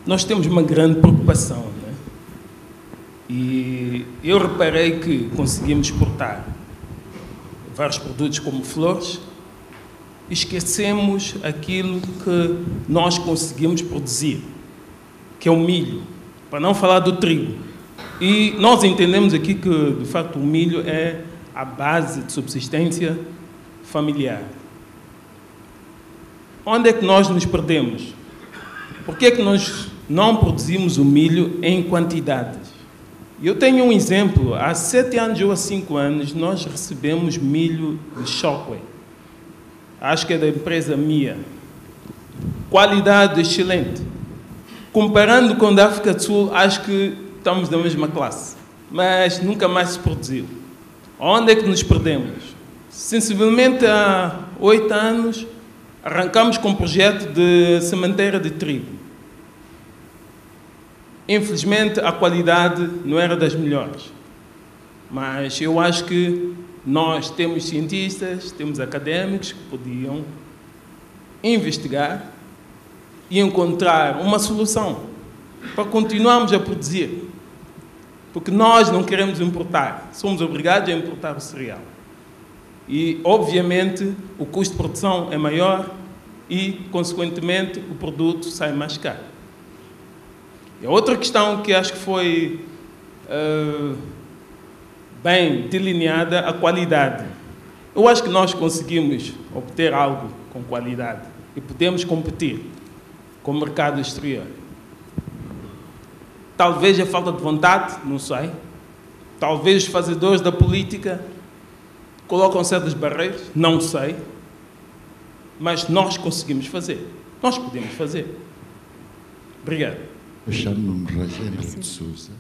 Nós temos uma grande preocupação, né? E eu reparei que conseguimos exportar vários produtos como flores, esquecemos aquilo que nós conseguimos produzir, que é o milho, para não falar do trigo. E nós entendemos aqui que, de facto, o milho é a base de subsistência familiar. Onde é que nós nos perdemos? Por que é que nós não produzimos o milho em quantidades? Eu tenho um exemplo. Há 7 anos ou há 5 anos, nós recebemos milho de Shockwave. Acho que é da empresa MIA. Qualidade excelente. Comparando com a da África do Sul, acho que estamos da mesma classe. Mas nunca mais se produziu. Onde é que nos perdemos? Sensivelmente há 8 anos, arrancamos com um projeto de sementeira de trigo. Infelizmente, a qualidade não era das melhores. Mas eu acho que nós temos cientistas, temos académicos que podiam investigar e encontrar uma solução para continuarmos a produzir. Porque nós não queremos importar, somos obrigados a importar o cereal. E, obviamente, o custo de produção é maior e, consequentemente, o produto sai mais caro. E a outra questão que acho que foi bem delineada, a qualidade. Eu acho que nós conseguimos obter algo com qualidade e podemos competir com o mercado exterior. Talvez a falta de vontade, não sei. Talvez os fazedores da política colocam certas barreiras, não sei. Mas nós conseguimos fazer. Nós podemos fazer. Obrigado. Eu chamo-me Rogério de Sousa.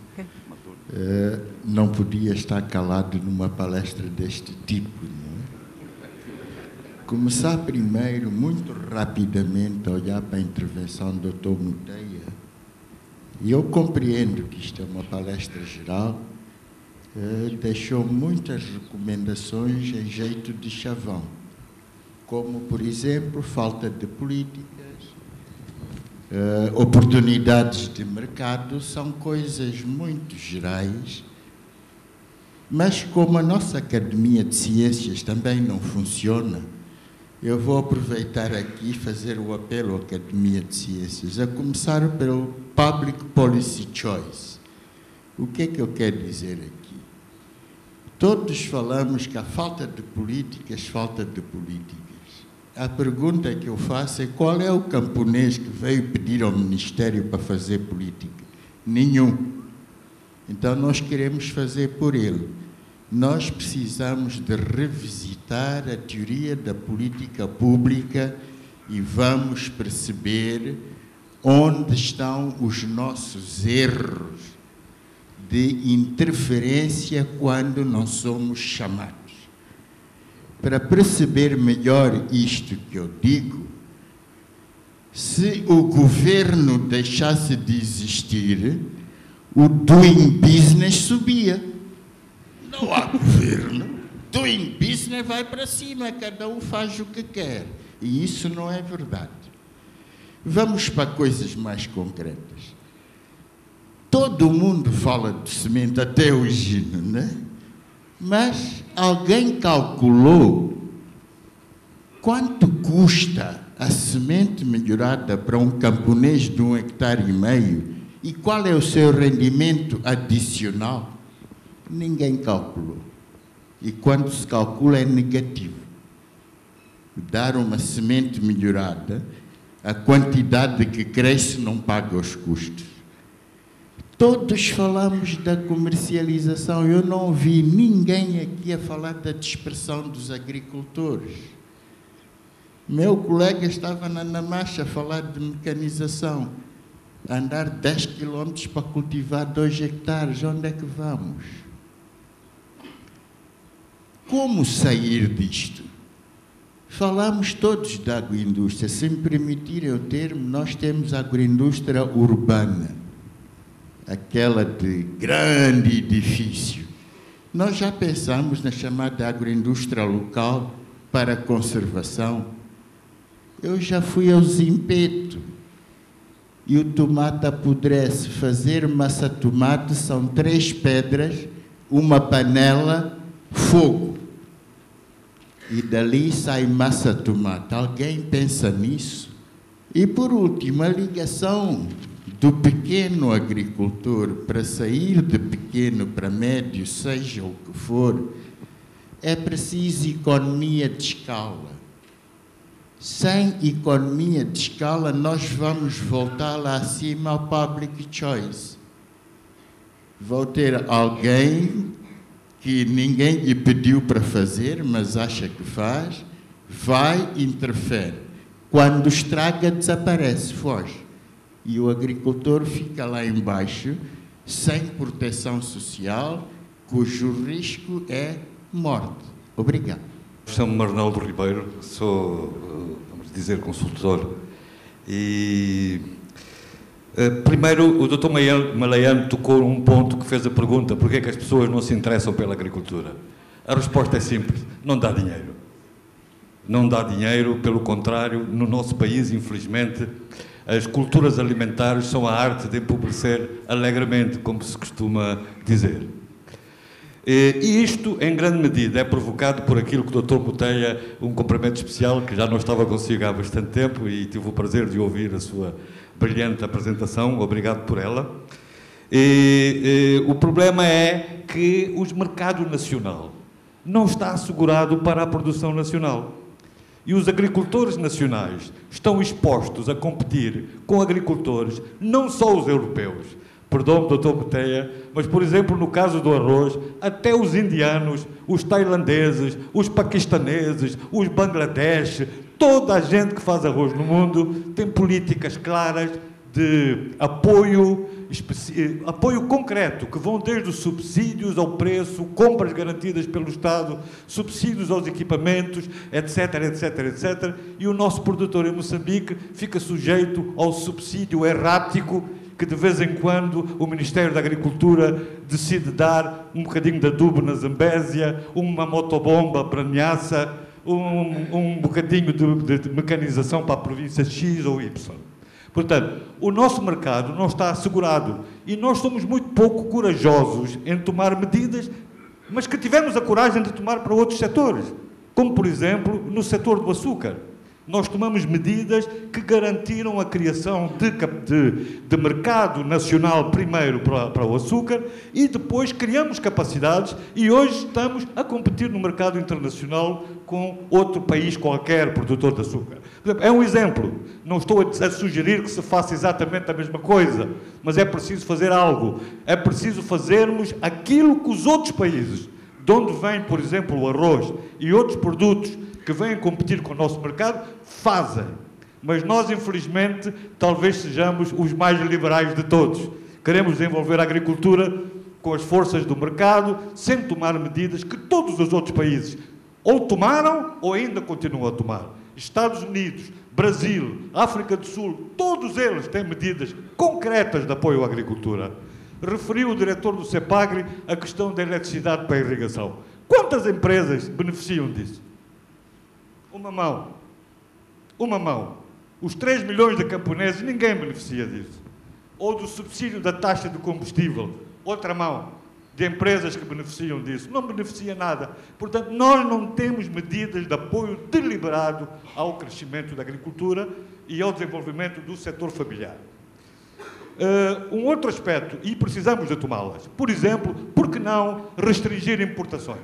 Não podia estar calado numa palestra deste tipo, não é? Começar primeiro, muito rapidamente, a olhar para a intervenção do Dr. Muteia. E eu compreendo que isto é uma palestra geral, deixou muitas recomendações em jeito de chavão, como, por exemplo, falta de políticas, oportunidades de mercado, são coisas muito gerais, mas como a nossa Academia de Ciências também não funciona, eu vou aproveitar aqui e fazer o apelo à Academia de Ciências, a começar pelo Public Policy Choice. O que é que eu quero dizer aqui? Todos falamos que há falta de políticas, falta de políticas. A pergunta que eu faço é qual é o camponês que veio pedir ao Ministério para fazer política? Nenhum. Então nós queremos fazer por ele. Nós precisamos de revisitar a teoria da política pública e vamos perceber onde estão os nossos erros de interferência quando não somos chamados. Para perceber melhor isto que eu digo, se o governo deixasse de existir, o doing business subia. Não há governo. Doing business vai para cima, cada um faz o que quer. E isso não é verdade. Vamos para coisas mais concretas. Todo mundo fala de cimento, até o Gino, não é? Mas alguém calculou quanto custa a semente melhorada para um camponês de 1,5 hectares e qual é o seu rendimento adicional? Ninguém calculou. E quando se calcula é negativo. Dar uma semente melhorada, a quantidade que cresce não paga os custos. Todos falamos da comercialização. Eu não ouvi ninguém aqui a falar da dispersão dos agricultores. Meu colega estava na Namacha a falar de mecanização. Andar 10 quilómetros para cultivar 2 hectares. Onde é que vamos? Como sair disto? Falamos todos da agroindústria. Se me permitirem o termo, nós temos a agroindústria urbana. Aquela de grande edifício. Nós já pensamos na chamada agroindústria local para conservação. Eu já fui ao Zimpeto e o tomate apodrece. Fazer massa-tomate são 3 pedras, uma panela, fogo. E dali sai massa-tomate. Alguém pensa nisso? E, por último, a ligação do pequeno agricultor para sair de pequeno para médio, seja o que for, é preciso economia de escala. Sem economia de escala, nós vamos voltar lá acima ao public choice. Vou ter alguém que ninguém lhe pediu para fazer, mas acha que faz, vai e interfere. Quando estraga, desaparece, foge. E o agricultor fica lá embaixo, sem proteção social, cujo risco é morte. Obrigado. Chamo-me Arnaldo Ribeiro, sou, vamos dizer, consultor. E primeiro o Dr. Malaiano tocou um ponto que fez a pergunta: por que é que as pessoas não se interessam pela agricultura? A resposta é simples: não dá dinheiro. Não dá dinheiro, pelo contrário, no nosso país, infelizmente, as culturas alimentares são a arte de empobrecer alegremente, como se costuma dizer. E isto, em grande medida, é provocado por aquilo que o Dr. Muteia, um cumprimento especial, que já não estava consigo há bastante tempo e tive o prazer de ouvir a sua brilhante apresentação, obrigado por ela. O problema é que o mercado nacional não está assegurado para a produção nacional. E os agricultores nacionais estão expostos a competir com agricultores, não só os europeus. Perdão, Dr. Meteia, mas, por exemplo, no caso do arroz, até os indianos, os tailandeses, os paquistaneses, os Bangladesh, toda a gente que faz arroz no mundo tem políticas claras de apoio concreto, que vão desde os subsídios ao preço, compras garantidas pelo Estado, subsídios aos equipamentos, etc, etc, etc. E o nosso produtor em Moçambique fica sujeito ao subsídio errático que de vez em quando o Ministério da Agricultura decide dar um bocadinho de adubo na Zambésia, uma motobomba para Niassa, um bocadinho de mecanização para a província X ou Y. Portanto, o nosso mercado não está assegurado e nós somos muito pouco corajosos em tomar medidas, mas que tivemos a coragem de tomar para outros setores, como, por exemplo, no setor do açúcar. Nós tomamos medidas que garantiram a criação de mercado nacional primeiro para o açúcar e depois criamos capacidades e hoje estamos a competir no mercado internacional com outro país qualquer produtor de açúcar. É um exemplo. Não estou a sugerir que se faça exatamente a mesma coisa, mas é preciso fazer algo. É preciso fazermos aquilo que os outros países, de onde vem, por exemplo, o arroz e outros produtos que vêm competir com o nosso mercado, fazem. Mas nós, infelizmente, talvez sejamos os mais liberais de todos. Queremos desenvolver a agricultura com as forças do mercado, sem tomar medidas que todos os outros países ou tomaram ou ainda continuam a tomar. Estados Unidos, Brasil, África do Sul, todos eles têm medidas concretas de apoio à agricultura. Referiu o diretor do CEPAGRI a questão da eletricidade para a irrigação. Quantas empresas beneficiam disso? Uma mão. Uma mão. Os 3 milhões de camponeses, ninguém beneficia disso. Ou do subsídio da taxa de combustível. Outra mão. De empresas que beneficiam disso. Não beneficia nada. Portanto, nós não temos medidas de apoio deliberado ao crescimento da agricultura e ao desenvolvimento do setor familiar. Um outro aspecto, e precisamos de tomá-las. Por exemplo, por que não restringir importações?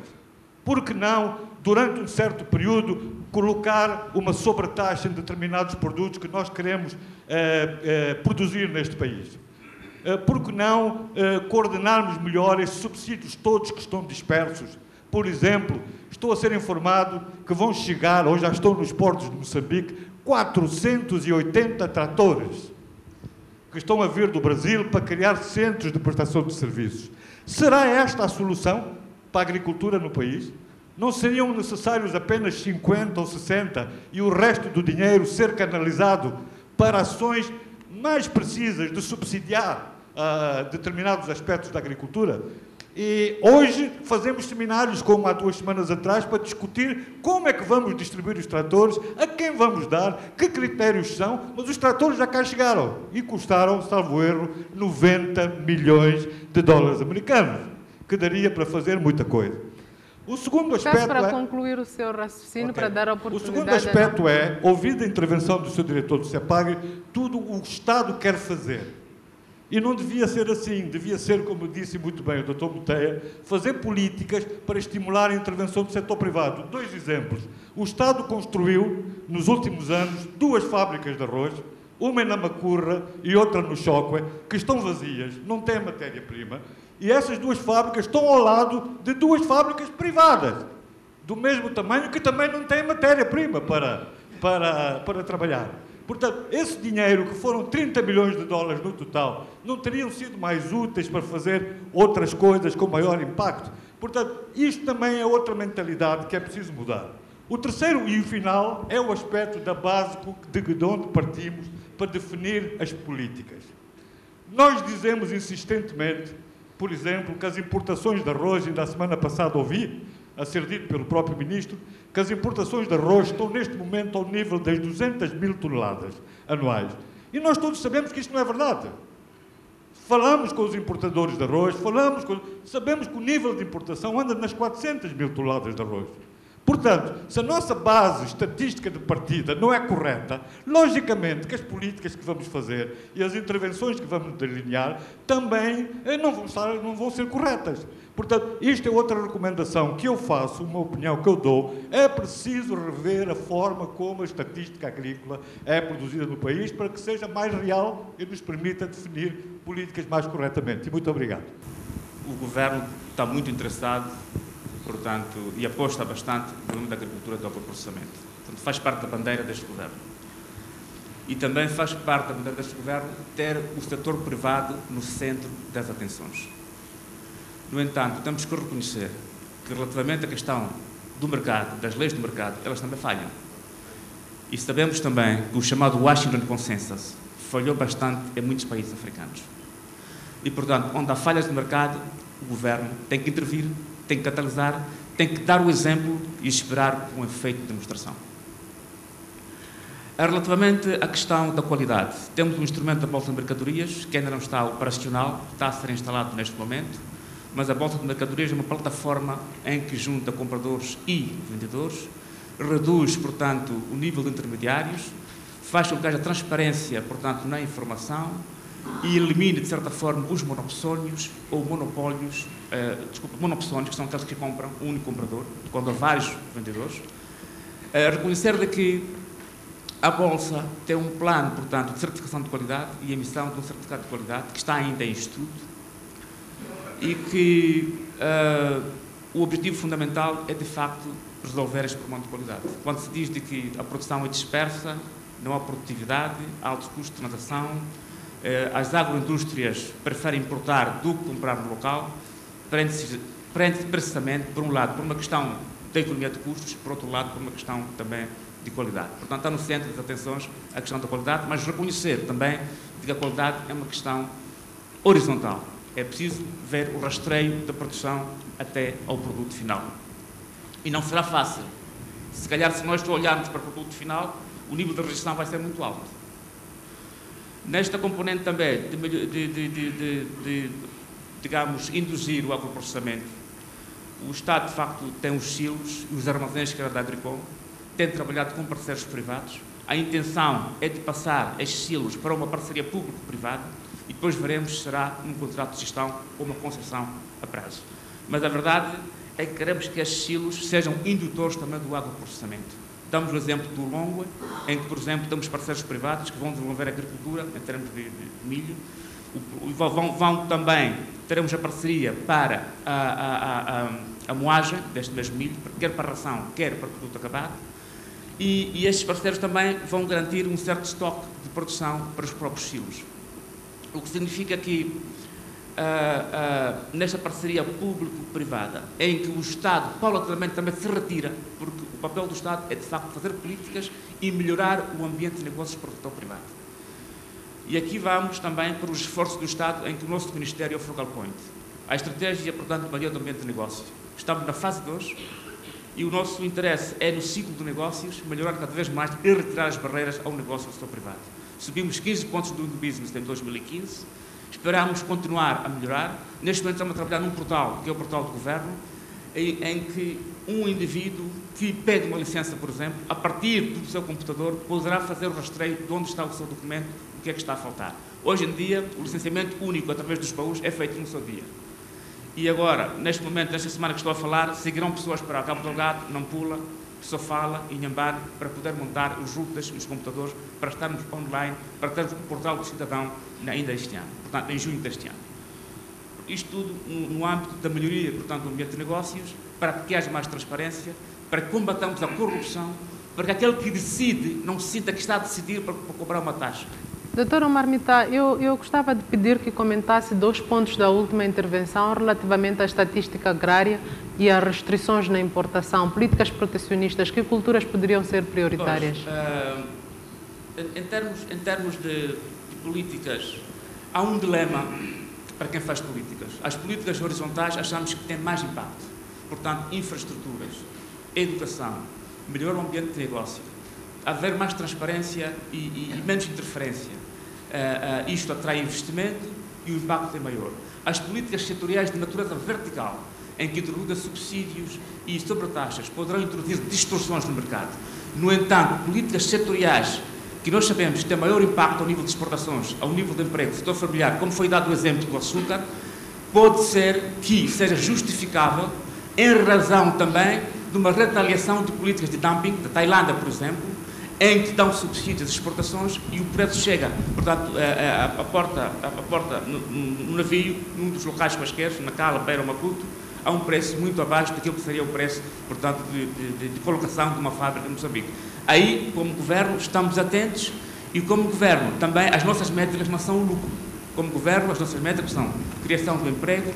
Por que não, durante um certo período, colocar uma sobretaxa em determinados produtos que nós queremos produzir neste país? Por que não coordenarmos melhor esses subsídios todos que estão dispersos? Por exemplo, estou a ser informado que vão chegar, ou já estão nos portos de Moçambique, 480 tratores que estão a vir do Brasil para criar centros de prestação de serviços. Será esta a solução para a agricultura no país? Não seriam necessários apenas 50 ou 60 e o resto do dinheiro ser canalizado para ações mais precisas de subsidiar determinados aspectos da agricultura? E hoje fazemos seminários, como há 2 semanas atrás, para discutir como é que vamos distribuir os tratores, a quem vamos dar, que critérios são, mas os tratores já cá chegaram e custaram, salvo erro, 90 milhões de dólares americanos, que daria para fazer muita coisa. O segundo aspecto para concluir o seu raciocínio, para dar a oportunidade... O segundo aspecto é, ouvido a intervenção do seu diretor do CEPAGRI, tudo o Estado quer fazer. E não devia ser assim, devia ser, como disse muito bem o Dr. Meteia, fazer políticas para estimular a intervenção do setor privado. 2 exemplos. O Estado construiu, nos últimos anos, 2 fábricas de arroz, uma em Namacurra e outra no Chocwe, que estão vazias, não têm matéria-prima, e essas 2 fábricas estão ao lado de 2 fábricas privadas, do mesmo tamanho, que também não têm matéria-prima para trabalhar. Portanto, esse dinheiro, que foram 30 milhões de dólares no total, não teriam sido mais úteis para fazer outras coisas com maior impacto? Portanto, isto também é outra mentalidade que é preciso mudar. O terceiro e o final é o aspecto da base de onde partimos para definir as políticas. Nós dizemos insistentemente, por exemplo, que as importações de arroz, ainda a semana passada ouvi, a ser dito pelo próprio Ministro, que as importações de arroz estão neste momento ao nível das 200 mil toneladas anuais. E nós todos sabemos que isto não é verdade. Falamos com os importadores de arroz, sabemos que o nível de importação anda nas 400 mil toneladas de arroz. Portanto, se a nossa base estatística de partida não é correta, logicamente que as políticas que vamos fazer e as intervenções que vamos delinear também não vão ser corretas. Portanto, isto é outra recomendação que eu faço, uma opinião que eu dou. É preciso rever a forma como a estatística agrícola é produzida no país para que seja mais real e nos permita definir políticas mais corretamente. E muito obrigado. O Governo está muito interessado, portanto, e aposta bastante no nome da agricultura do agroprocessamento. Portanto, faz parte da bandeira deste Governo. E também faz parte da bandeira deste Governo ter o setor privado no centro das atenções. No entanto, temos que reconhecer que, relativamente à questão do mercado, das leis do mercado, elas também falham. E sabemos também que o chamado Washington Consensus falhou bastante em muitos países africanos. E, portanto, onde há falhas de mercado, o Governo tem que intervir, tem que catalisar, tem que dar o exemplo e esperar um efeito de demonstração. Relativamente à questão da qualidade, temos um instrumento da Bolsa de Mercadorias que ainda não está operacional, está a ser instalado neste momento, mas a Bolsa de Mercadorias é uma plataforma em que junta compradores e vendedores, reduz, portanto, o nível de intermediários, faz com que haja transparência, portanto, na informação e elimine, de certa forma, os monopsónios ou monopólios, monopsónios, que são aqueles que compram um único comprador, quando há vários vendedores. Reconhecer de que a Bolsa tem um plano, portanto, de certificação de qualidade e emissão de um certificado de qualidade que está ainda em estudo e que o objetivo fundamental é, de facto, resolver este problema de qualidade. Quando se diz de que a produção é dispersa, não há produtividade, há altos custos de transação, as agroindústrias preferem importar do que comprar no local, prende-se precisamente, por um lado, por uma questão da economia de custos, por outro lado, por uma questão também de qualidade. Portanto, está no centro das atenções a questão da qualidade, mas reconhecer também que a qualidade é uma questão horizontal. É preciso ver o rastreio da produção até ao produto final. E não será fácil. Se calhar, se nós olharmos para o produto final, o nível de rejeição vai ser muito alto. Nesta componente também digamos, induzir o agroprocessamento, o Estado, de facto, tem os silos e os armazéns que era da Agricom, tem trabalhado com parceiros privados. A intenção é de passar estes silos para uma parceria público-privada e depois veremos se será um contrato de gestão ou uma concessão a prazo. Mas a verdade é que queremos que estes silos sejam indutores também do agroprocessamento. Damos o exemplo do Longwe, em que, por exemplo, temos parceiros privados que vão desenvolver a agricultura em termos de milho. Vão também, teremos a parceria para a moagem deste mesmo milho, quer para a ração, quer para o produto acabado. E estes parceiros também vão garantir um certo estoque de produção para os próprios silos. O que significa que, nesta parceria público-privada, em que o Estado paulatinamente também se retira, porque o papel do Estado é, de facto, fazer políticas e melhorar o ambiente de negócios para o setor privado. E aqui vamos também para os esforços do Estado, em que o nosso Ministério é o focal point. A estratégia, portanto, de melhoria do ambiente de negócio. Estamos na fase 2 e o nosso interesse é, no ciclo de negócios, melhorar cada vez mais e retirar as barreiras ao negócio do setor privado. Subimos 15 pontos do business em 2015, esperamos continuar a melhorar. Neste momento estamos a trabalhar num portal, que é o portal do Governo, em que um indivíduo que pede uma licença, por exemplo, a partir do seu computador, poderá fazer o rastreio de onde está o seu documento, o que é que está a faltar. Hoje em dia, o licenciamento único através dos baús é feito no seu dia. E agora, neste momento, nesta semana que estou a falar, seguirão pessoas para Cabo Delgado, Nampula, Sofala e Inhambane para poder montar os routers e os computadores para estarmos online, para termos um portal do cidadão ainda este ano, portanto, em junho deste ano. Isto tudo no âmbito da melhoria, portanto, do ambiente de negócios, para que haja mais transparência, para que combatamos a corrupção, para que aquele que decide não se sinta que está a decidir para cobrar uma taxa. Doutor Omar Mita, eu gostava de pedir que comentasse 2 pontos da última intervenção relativamente à estatística agrária e às restrições na importação, políticas protecionistas, que culturas poderiam ser prioritárias? Pois, em termos de políticas, há um dilema para quem faz políticas. As políticas horizontais achamos que têm mais impacto. Portanto, infraestruturas, educação, melhor o ambiente de negócio, haver mais transparência e menos interferência. Isto atrai investimento e o impacto é maior. As políticas setoriais de natureza vertical, em que introduzem subsídios e sobretaxas poderão introduzir distorções no mercado. No entanto, políticas setoriais que nós sabemos que têm maior impacto ao nível de exportações, ao nível de emprego, setor familiar, como foi dado o exemplo do açúcar, pode ser que seja justificável em razão também de uma retaliação de políticas de dumping, da Tailândia, por exemplo, em que dão subsídios às exportações e o preço chega, portanto, a porta no navio, num dos locais quaisquer, na Cala, Beira ou Maputo, a um preço muito abaixo daquilo que seria o preço, portanto, de colocação de uma fábrica em Moçambique. Aí, como Governo, estamos atentos e, como Governo, também as nossas métricas não são o lucro. Como Governo, as nossas métricas são criação do emprego,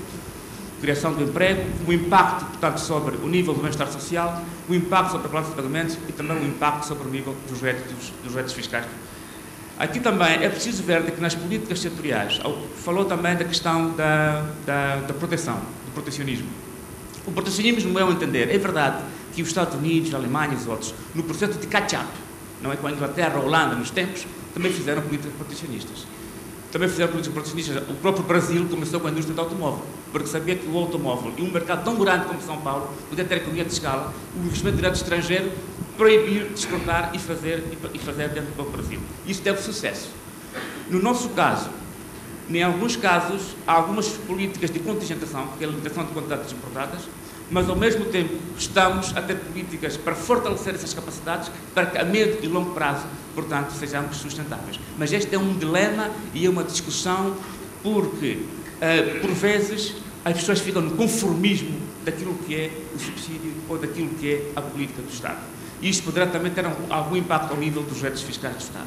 o impacto, portanto, sobre o nível do bem-estar social, o impacto sobre a balança de pagamentos e também o impacto sobre o nível dos réditos fiscais. Aqui também é preciso ver que nas políticas setoriais, falou também da questão da proteção, do protecionismo. O protecionismo, no meu entender, é verdade que os Estados Unidos, a Alemanha e os outros, no processo de catch-up, não é, com a Inglaterra, a Holanda, nos tempos, também fizeram políticas protecionistas. O próprio Brasil começou com a indústria do automóvel, porque sabia que o automóvel e um mercado tão grande como São Paulo podia ter economia de escala, o investimento direto estrangeiro proibir de exportar e fazer dentro do Brasil. Isso teve sucesso. No nosso caso, em alguns casos, há algumas políticas de contingentação, que é a limitação de quantidades exportadas, mas ao mesmo tempo estamos a ter políticas para fortalecer essas capacidades para que a médio e longo prazo, portanto, sejamos sustentáveis. Mas este é um dilema e é uma discussão porque, por vezes, as pessoas ficam no conformismo daquilo que é o subsídio ou daquilo que é a política do Estado. E isto poderá também ter algum impacto ao nível dos réditos fiscais do Estado.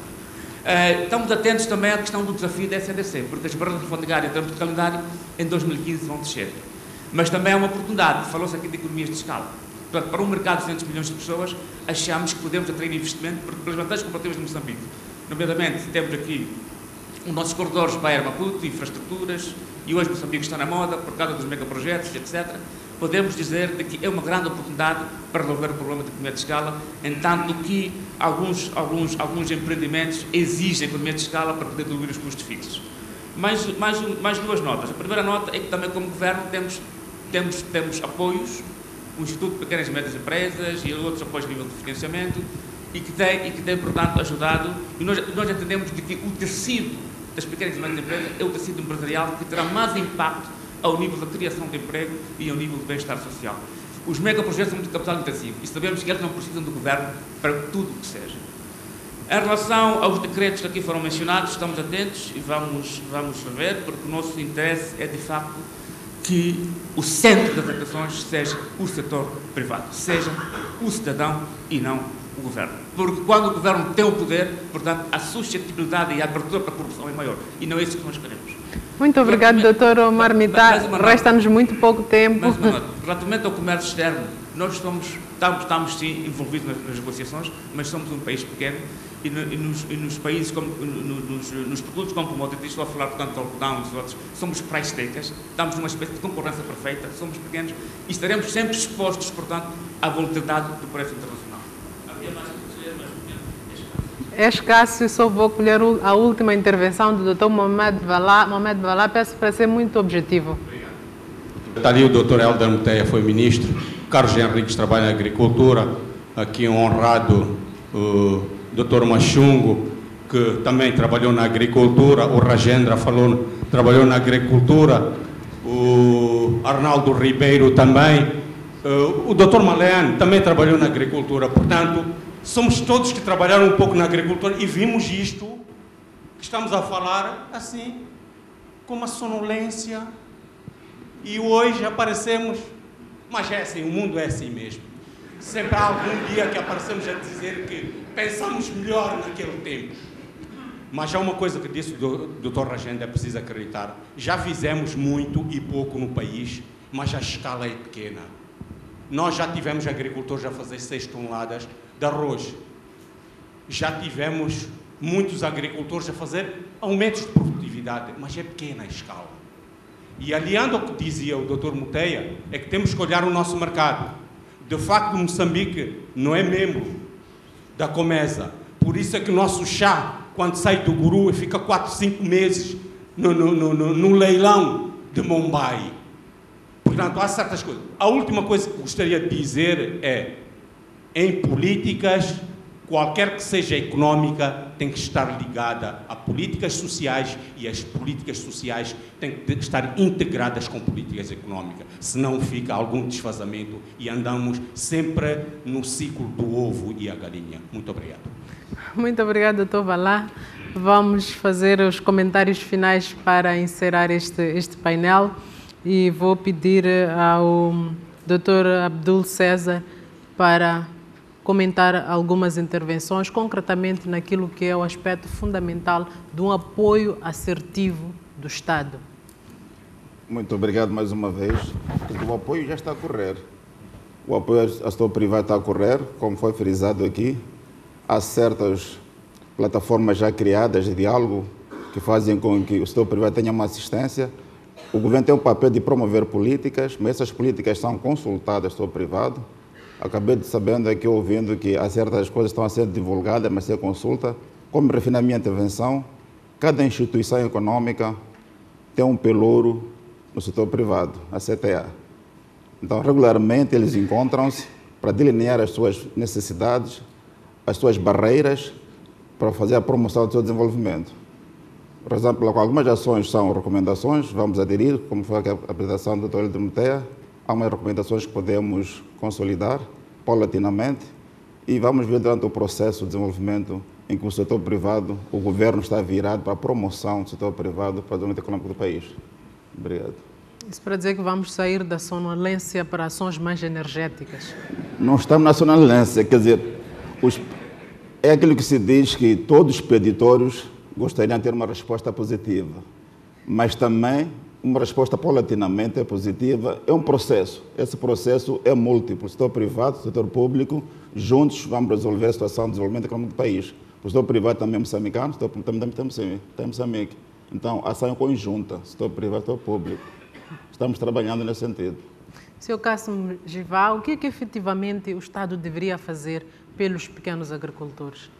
Estamos atentos também à questão do desafio da SADC, porque as barreiras alfandegárias, em termos de calendário, em 2015 vão descer. Mas também é uma oportunidade, falou-se aqui de economias de escala. Portanto, para um mercado de 200 milhões de pessoas, achamos que podemos atrair investimento pelas vantagens comparativas de Moçambique. Nomeadamente, temos aqui os nossos corredores Beira-Maputo, infraestruturas, e hoje Moçambique está na moda por causa dos megaprojetos, etc. Podemos dizer que é uma grande oportunidade para resolver o problema de economia de escala, em tanto que alguns empreendimentos exigem economia de escala para poder diluir os custos fixos. Mais duas notas. A primeira nota é que também, como Governo, temos apoios, o Instituto de Pequenas e Médias Empresas e outros apoios a nível de financiamento, e que tem, portanto, ajudado, e nós entendemos que o tecido das pequenas e médias empresas é o tecido empresarial que terá mais impacto ao nível da criação de emprego e ao nível do bem-estar social. Os megaprojetos são muito capital intensivo e sabemos que eles não precisam do Governo para tudo o que seja. Em relação aos decretos que aqui foram mencionados, estamos atentos e vamos ver, porque o nosso interesse é, de facto, que o centro das atenções seja o setor privado, seja o cidadão e não o Governo. Porque quando o Governo tem o poder, portanto, a suscetibilidade e a abertura para a corrupção é maior. E não é isso que nós queremos. Muito obrigado, Dr. Omar Mitá. Resta-nos muito pouco tempo. Relativamente ao comércio externo, nós estamos sim envolvidos nas negociações, mas somos um país pequeno e nos países, nos produtos como commodities, estou a falar, portanto, do algodão e dos outros, somos price takers, estamos numa espécie de concorrência perfeita, somos pequenos e estaremos sempre expostos, portanto, à volatilidade do preço internacional. Havia mais que dizer, mas é escasso, e só vou colher a última intervenção do Dr. Mohamed Valá, peço para ser muito objetivo. Obrigado. Está ali o Dr. Helder Muteia, foi ministro, Carlos Henriques trabalha na agricultura, aqui um honrado Dr. Machungo, que também trabalhou na agricultura, o Rajendra trabalhou na agricultura, o Arnaldo Ribeiro também, o Dr. Maleano também trabalhou na agricultura. Portanto, somos todos que trabalharam um pouco na agricultura e vimos isto que estamos a falar assim, com uma sonolência, e hoje aparecemos, mas é assim, o mundo é assim mesmo. Sempre há algum dia que aparecemos a dizer que pensamos melhor naquele tempo. Mas há uma coisa que disse o Dr. Rajendra, é preciso acreditar. Já fizemos muito e pouco no país, mas a escala é pequena. Nós já tivemos agricultores a fazer 6 toneladas de arroz. Já tivemos muitos agricultores a fazer aumentos de produtividade, mas é pequena a escala. E aliando ao que dizia o Dr. Muteia, é que temos que olhar o nosso mercado. De facto, Moçambique não é membro da Comesa. Por isso é que o nosso chá, quando sai do Guru, fica 4, 5 meses no leilão de Mumbai. portanto, há certas coisas. A última coisa que gostaria de dizer é, em políticas, qualquer que seja económica, tem que estar ligada a políticas sociais, e as políticas sociais têm que estar integradas com políticas económicas, senão fica algum desfazamento e andamos sempre no ciclo do ovo e a galinha. Muito obrigado. Muito obrigado, doutor Valá. Vamos fazer os comentários finais para encerrar este painel e vou pedir ao doutor Abdul César para comentar algumas intervenções, concretamente naquilo que é o aspecto fundamental de um apoio assertivo do Estado. Muito obrigado mais uma vez. O apoio já está a correr. O apoio ao setor privado está a correr, como foi frisado aqui. Há certas plataformas já criadas de diálogo que fazem com que o setor privado tenha uma assistência. O governo tem o papel de promover políticas, mas essas políticas são consultadas ao setor privado. Acabei de sabendo aqui, ouvindo, que há certas coisas que estão a ser divulgadas, mas sem consulta. Como referi na minha intervenção, cada instituição econômica tem um pelouro no setor privado, a CTA. Então, regularmente, eles encontram-se para delinear as suas necessidades, as suas barreiras, para fazer a promoção do seu desenvolvimento. Por exemplo, algumas ações são recomendações, vamos aderir, como foi a apresentação do Dr. Helder Muteia. Há umas recomendações que podemos consolidar paulatinamente e vamos ver durante o processo de desenvolvimento em que o setor privado, o governo está virado para a promoção do setor privado para o desenvolvimento econômico do país. Obrigado. Isso para dizer que vamos sair da sonolência para ações mais energéticas. Não estamos na sonolência, quer dizer, é aquilo que se diz que todos os peditórios gostariam de ter uma resposta positiva, mas também uma resposta paulatinamente é positiva. É um processo. Esse processo é múltiplo. Setor privado, setor público, juntos vamos resolver a situação de desenvolvimento econômico do país. O setor privado também é moçambicano, o setor público também tem Moçambique. Então, a ação é conjunta, setor privado e setor público. Estamos trabalhando nesse sentido. Sr. Cássio Gival, o que é que efetivamente o Estado deveria fazer pelos pequenos agricultores?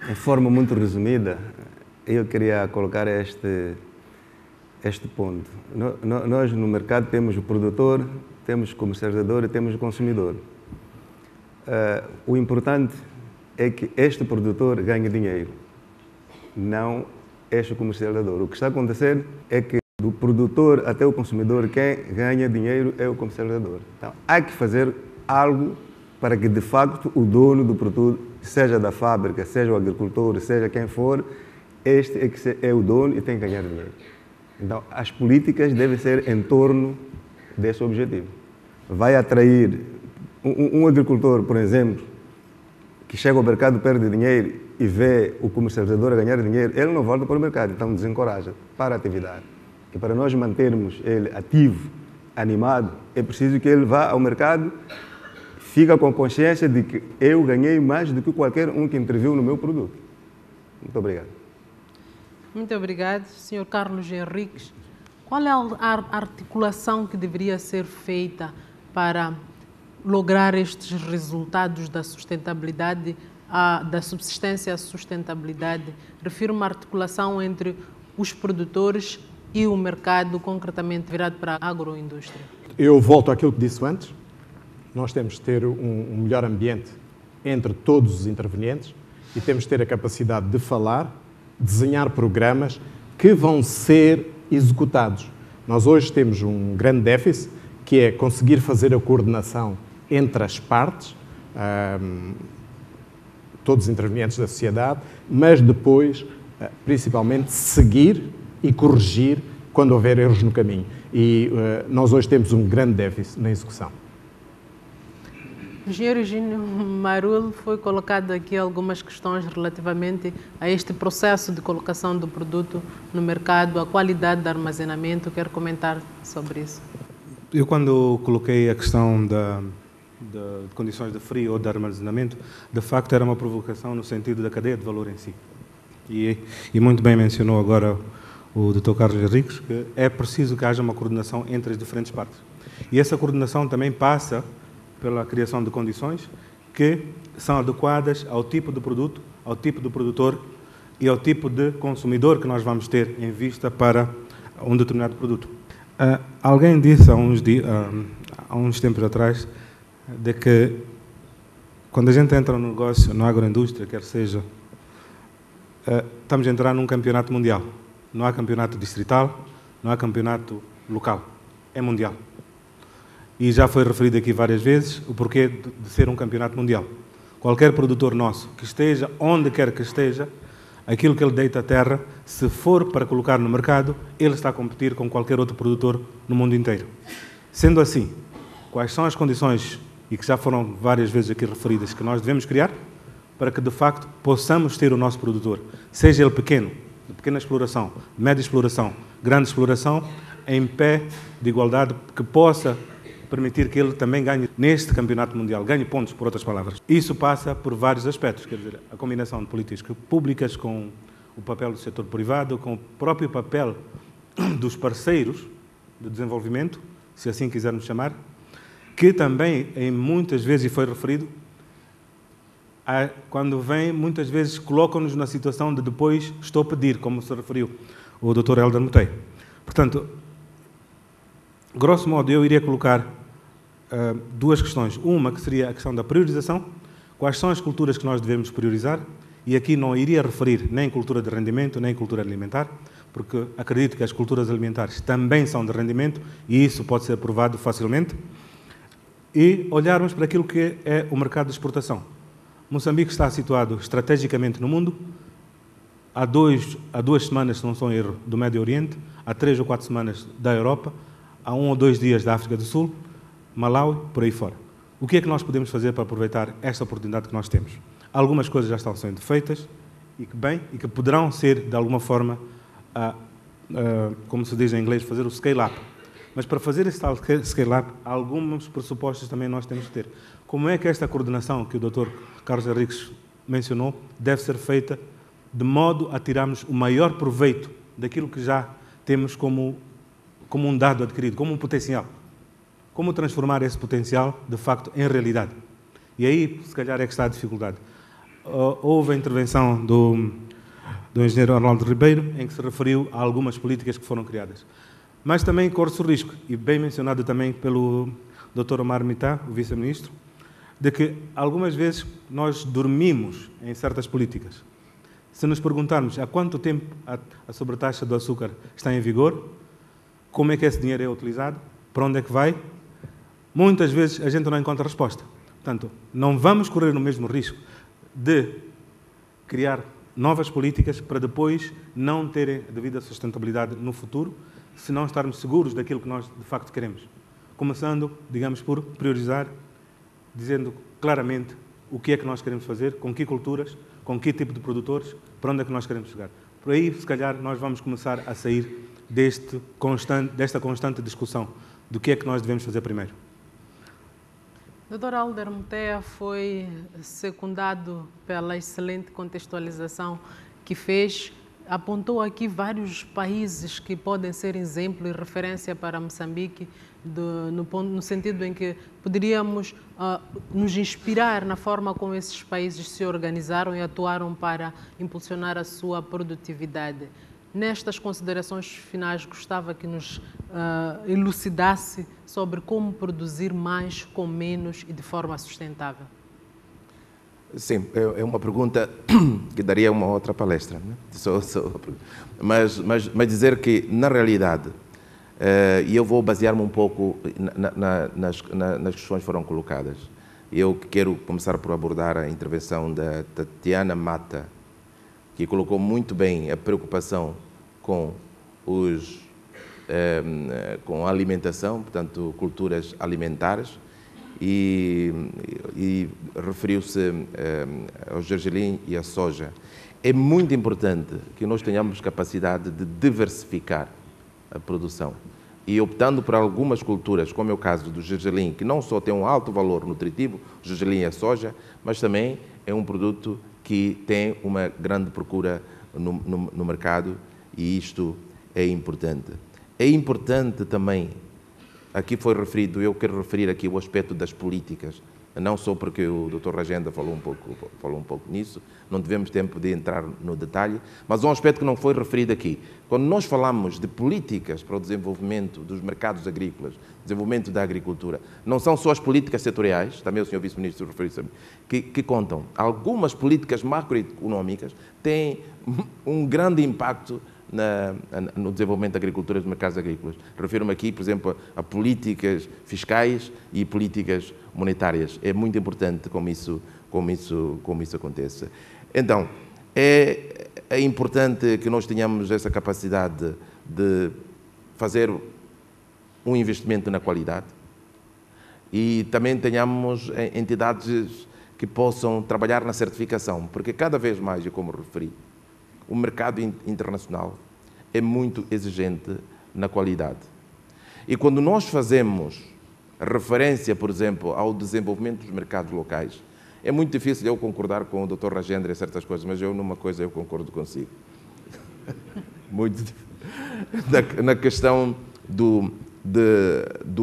Em forma muito resumida, eu queria colocar este ponto. Nós no mercado temos o produtor, temos o comercializador e temos o consumidor. O importante é que este produtor ganhe dinheiro, não este comercializador. O que está a acontecer é que do produtor até o consumidor, quem ganha dinheiro é o comercializador. Então, há que fazer algo para que, de facto, o dono do produto, seja da fábrica, seja o agricultor, seja quem for, este é que é o dono e tem que ganhar dinheiro. Então, as políticas devem ser em torno desse objetivo. Vai atrair um agricultor, por exemplo, que chega ao mercado, perde dinheiro e vê o comercializador a ganhar dinheiro, ele não volta para o mercado, então desencoraja para a atividade. E para nós mantermos ele ativo, animado, é preciso que ele vá ao mercado, fica com consciência de que eu ganhei mais do que qualquer um que interviu no meu produto. Muito obrigado. Muito obrigado, Sr. Carlos Henriques. Qual é a articulação que deveria ser feita para lograr estes resultados da sustentabilidade, da subsistência à sustentabilidade? Refiro uma articulação entre os produtores e o mercado, concretamente virado para a agroindústria. Eu volto àquilo que disse antes. Nós temos de ter um melhor ambiente entre todos os intervenientes e temos de ter a capacidade de falar, desenhar programas que vão ser executados. Nós hoje temos um grande déficit, que é conseguir fazer a coordenação entre as partes, todos os intervenientes da sociedade, mas depois, principalmente, seguir e corrigir quando houver erros no caminho. E nós hoje temos um grande déficit na execução. Engenheiro Eugênio Marul, foi colocado aqui algumas questões relativamente a este processo de colocação do produto no mercado, a qualidade de armazenamento. Quero comentar sobre isso. Eu, quando coloquei a questão de condições de frio ou de armazenamento, de facto era uma provocação no sentido da cadeia de valor em si. E muito bem mencionou agora o Dr. Carlos Henriques que é preciso que haja uma coordenação entre as diferentes partes. E essa coordenação também passa pela criação de condições que são adequadas ao tipo de produto, ao tipo de produtor e ao tipo de consumidor que nós vamos ter em vista para um determinado produto. Alguém disse há uns tempos atrás de que quando a gente entra no negócio, na agroindústria, quer seja, estamos a entrar num campeonato mundial. Não há campeonato distrital, não há campeonato local, é mundial. E já foi referido aqui várias vezes o porquê de ser um campeonato mundial. Qualquer produtor nosso, que esteja onde quer que esteja, aquilo que ele deita à terra, se for para colocar no mercado, ele está a competir com qualquer outro produtor no mundo inteiro. Sendo assim, quais são as condições, e que já foram várias vezes aqui referidas, que nós devemos criar para que, de facto, possamos ter o nosso produtor, seja ele pequeno, de pequena exploração, média exploração, grande exploração, em pé de igualdade, que possa permitir que ele também ganhe neste campeonato mundial, ganhe pontos, por outras palavras. Isso passa por vários aspectos, quer dizer, a combinação de políticas públicas com o papel do setor privado, com o próprio papel dos parceiros de desenvolvimento, se assim quisermos chamar, que também, em muitas vezes, e foi referido, quando vem, muitas vezes colocam-nos na situação de depois estou a pedir, como se referiu o Dr. Hélder Motei. Portanto, grosso modo, eu iria colocar duas questões. Uma que seria a questão da priorização, quais são as culturas que nós devemos priorizar, e aqui não iria referir nem cultura de rendimento, nem cultura alimentar, porque acredito que as culturas alimentares também são de rendimento, e isso pode ser provado facilmente, e olharmos para aquilo que é o mercado de exportação. Moçambique está situado estrategicamente no mundo, há duas semanas, se não sou em erro, do Médio Oriente, há 3 ou 4 semanas da Europa, há 1 ou 2 dias da África do Sul, Malawi, por aí fora. O que é que nós podemos fazer para aproveitar esta oportunidade que nós temos? Algumas coisas já estão sendo feitas e que poderão ser, de alguma forma, como se diz em inglês, fazer o scale-up. Mas para fazer esse tal scale-up, alguns pressupostos também nós temos que ter. Como é que esta coordenação que o Dr. Carlos Henriques mencionou deve ser feita de modo a tirarmos o maior proveito daquilo que já temos como um dado adquirido, como um potencial? Como transformar esse potencial, de facto, em realidade? E aí, se calhar, é que está a dificuldade. Houve a intervenção do engenheiro Arnaldo Ribeiro, em que se referiu a algumas políticas que foram criadas. Mas também corre-se o risco, e bem mencionado também pelo Dr. Omar Mitá, o vice-ministro, de que algumas vezes nós dormimos em certas políticas. Se nos perguntarmos há quanto tempo a sobretaxa do açúcar está em vigor, como é que esse dinheiro é utilizado, para onde é que vai, muitas vezes a gente não encontra resposta. Portanto, não vamos correr o mesmo risco de criar novas políticas para depois não terem a devida sustentabilidade no futuro, se não estarmos seguros daquilo que nós de facto queremos. Começando, digamos, por priorizar, dizendo claramente o que é que nós queremos fazer, com que culturas, com que tipo de produtores, para onde é que nós queremos chegar. Por aí, se calhar, nós vamos começar a sair desta constante discussão do que é que nós devemos fazer primeiro. Dr. Hélder Motei foi secundado pela excelente contextualização que fez. Apontou aqui vários países que podem ser exemplo e referência para Moçambique, no sentido em que poderíamos nos inspirar na forma como esses países se organizaram e atuaram para impulsionar a sua produtividade. Nestas considerações finais, gostava que nos elucidasse sobre como produzir mais com menos e de forma sustentável. Sim, é uma pergunta que daria uma outra palestra, né? Mas dizer que, na realidade, e eu vou basear-me um pouco nas questões que foram colocadas. Eu quero começar por abordar a intervenção da Tatiana Mata, que colocou muito bem a preocupação com a alimentação, portanto, culturas alimentares, e referiu-se ao gergelim e à soja. É muito importante que nós tenhamos capacidade de diversificar a produção e optando por algumas culturas, como é o caso do gergelim, que não só tem um alto valor nutritivo, o gergelim e a soja, mas também é um produto que tem uma grande procura no mercado, e isto é importante. É importante também, aqui foi referido, eu quero referir aqui o aspecto das políticas não só porque o Dr. Ragenda falou um pouco nisso, não tivemos tempo de entrar no detalhe, mas um aspecto que não foi referido aqui. Quando nós falamos de políticas para o desenvolvimento dos mercados agrícolas, desenvolvimento da agricultura, não são só as políticas setoriais, também o Sr. Vice-Ministro referiu-se, que contam. Algumas políticas macroeconómicas têm um grande impacto no desenvolvimento da agricultura e dos mercados agrícolas. Refiro-me aqui, por exemplo, a políticas fiscais e políticas monetárias. É muito importante como isso acontece. Então, é importante que nós tenhamos essa capacidade de fazer um investimento na qualidade e também tenhamos entidades que possam trabalhar na certificação, porque cada vez mais, e como referi, o mercado internacional é muito exigente na qualidade. E quando nós fazemos referência, por exemplo, ao desenvolvimento dos mercados locais, é muito difícil eu concordar com o Dr. Ragenda em certas coisas, mas numa coisa eu concordo consigo. Muito na questão do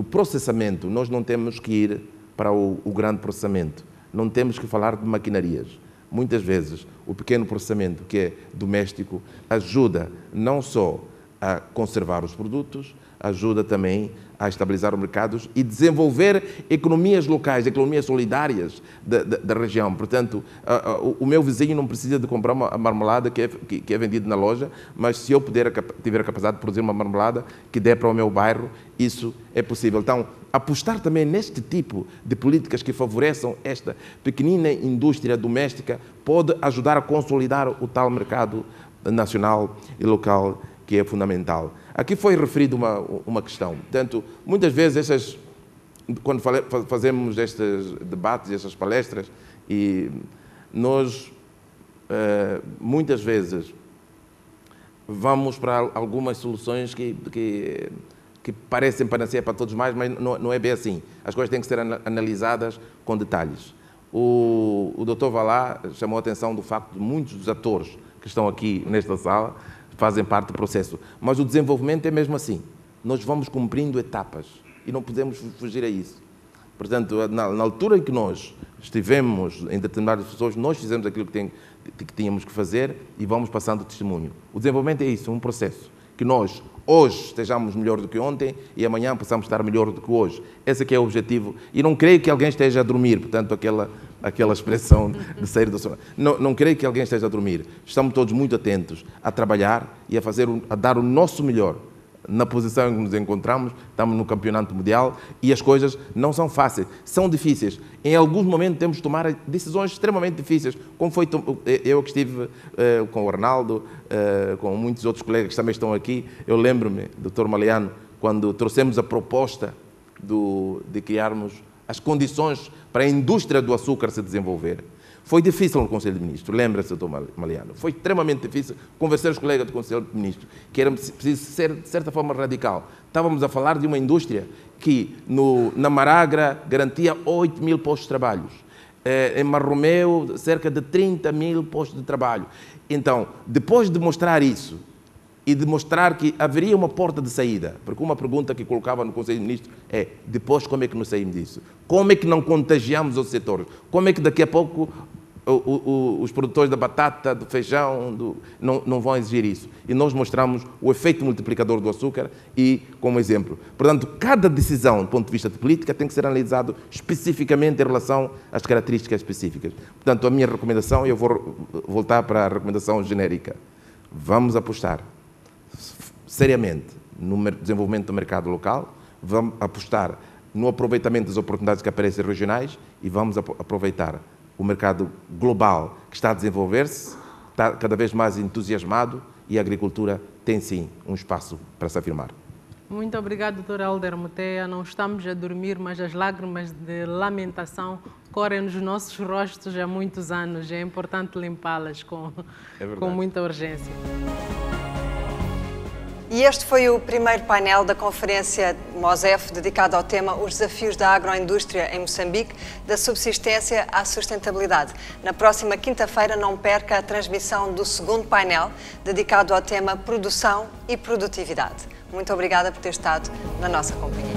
processamento, nós não temos que ir para o grande processamento, não temos que falar de maquinarias. Muitas vezes, o pequeno processamento, que é doméstico, ajuda não só a conservar os produtos, ajuda também a estabilizar os mercados e desenvolver economias locais, economias solidárias da região. Portanto, o meu vizinho não precisa de comprar uma marmelada que é vendida na loja, mas se eu tiver a capacidade de produzir uma marmelada que dê para o meu bairro, isso é possível. Então, apostar também neste tipo de políticas que favoreçam esta pequenina indústria doméstica pode ajudar a consolidar o tal mercado nacional e local que é fundamental. Aqui foi referido uma questão. Portanto, muitas vezes, quando fazemos estes debates, estas palestras, e nós, muitas vezes, vamos para algumas soluções que parecem panaceia para todos mais, mas não é bem assim. As coisas têm que ser analisadas com detalhes. O Dr. Valá chamou a atenção do facto de muitos dos atores que estão aqui nesta sala fazem parte do processo. Mas o desenvolvimento é mesmo assim. Nós vamos cumprindo etapas e não podemos fugir a isso. Portanto, na altura em que nós estivemos em determinadas pessoas, nós fizemos aquilo que tínhamos que fazer e vamos passando o testemunho. O desenvolvimento é isso, um processo. Que nós, hoje, estejamos melhor do que ontem e amanhã possamos estar melhor do que hoje. Esse aqui é o objetivo. E não creio que alguém esteja a dormir, portanto, aquela expressão de sair do sono. Não creio que alguém esteja a dormir. Estamos todos muito atentos a trabalhar e a dar o nosso melhor. Na posição em que nos encontramos, estamos no campeonato mundial e as coisas não são fáceis, são difíceis. Em alguns momentos temos de tomar decisões extremamente difíceis, como foi eu que estive com o Arnaldo, com muitos outros colegas que também estão aqui. Eu lembro-me, Dr. Maliano, quando trouxemos a proposta de criarmos as condições para a indústria do açúcar se desenvolver. Foi difícil no Conselho de Ministros, lembra-se, doutor Maliano, foi extremamente difícil convencer os colegas do Conselho de Ministros que era preciso ser, de certa forma, radical. Estávamos a falar de uma indústria que, na Maragra, garantia 8 mil postos de trabalho, em Marromeu, cerca de 30 mil postos de trabalho. Então, depois de mostrar isso, e demonstrar que haveria uma porta de saída, porque uma pergunta que colocava no Conselho de Ministros é, depois como é que nos saímos disso? Como é que não contagiamos os setores? Como é que daqui a pouco os produtores da batata, do feijão, não vão exigir isso? E nós mostramos o efeito multiplicador do açúcar e como exemplo. Portanto, cada decisão do ponto de vista de política tem que ser analisado especificamente em relação às características específicas. Portanto, a minha recomendação, eu vou voltar para a recomendação genérica. Vamos apostar seriamente no desenvolvimento do mercado local, vamos apostar no aproveitamento das oportunidades que aparecem regionais e vamos aproveitar o mercado global que está a desenvolver-se, está cada vez mais entusiasmado e a agricultura tem sim um espaço para se afirmar. Muito obrigado, Dr. Helder Muteia. Não estamos a dormir, mas as lágrimas de lamentação correm nos nossos rostos há muitos anos. É importante limpá-las com muita urgência. E este foi o primeiro painel da conferência MOSEF dedicado ao tema Os desafios da agroindústria em Moçambique, da subsistência à sustentabilidade. Na próxima quinta-feira não perca a transmissão do segundo painel dedicado ao tema Produção e Produtividade. Muito obrigada por ter estado na nossa companhia.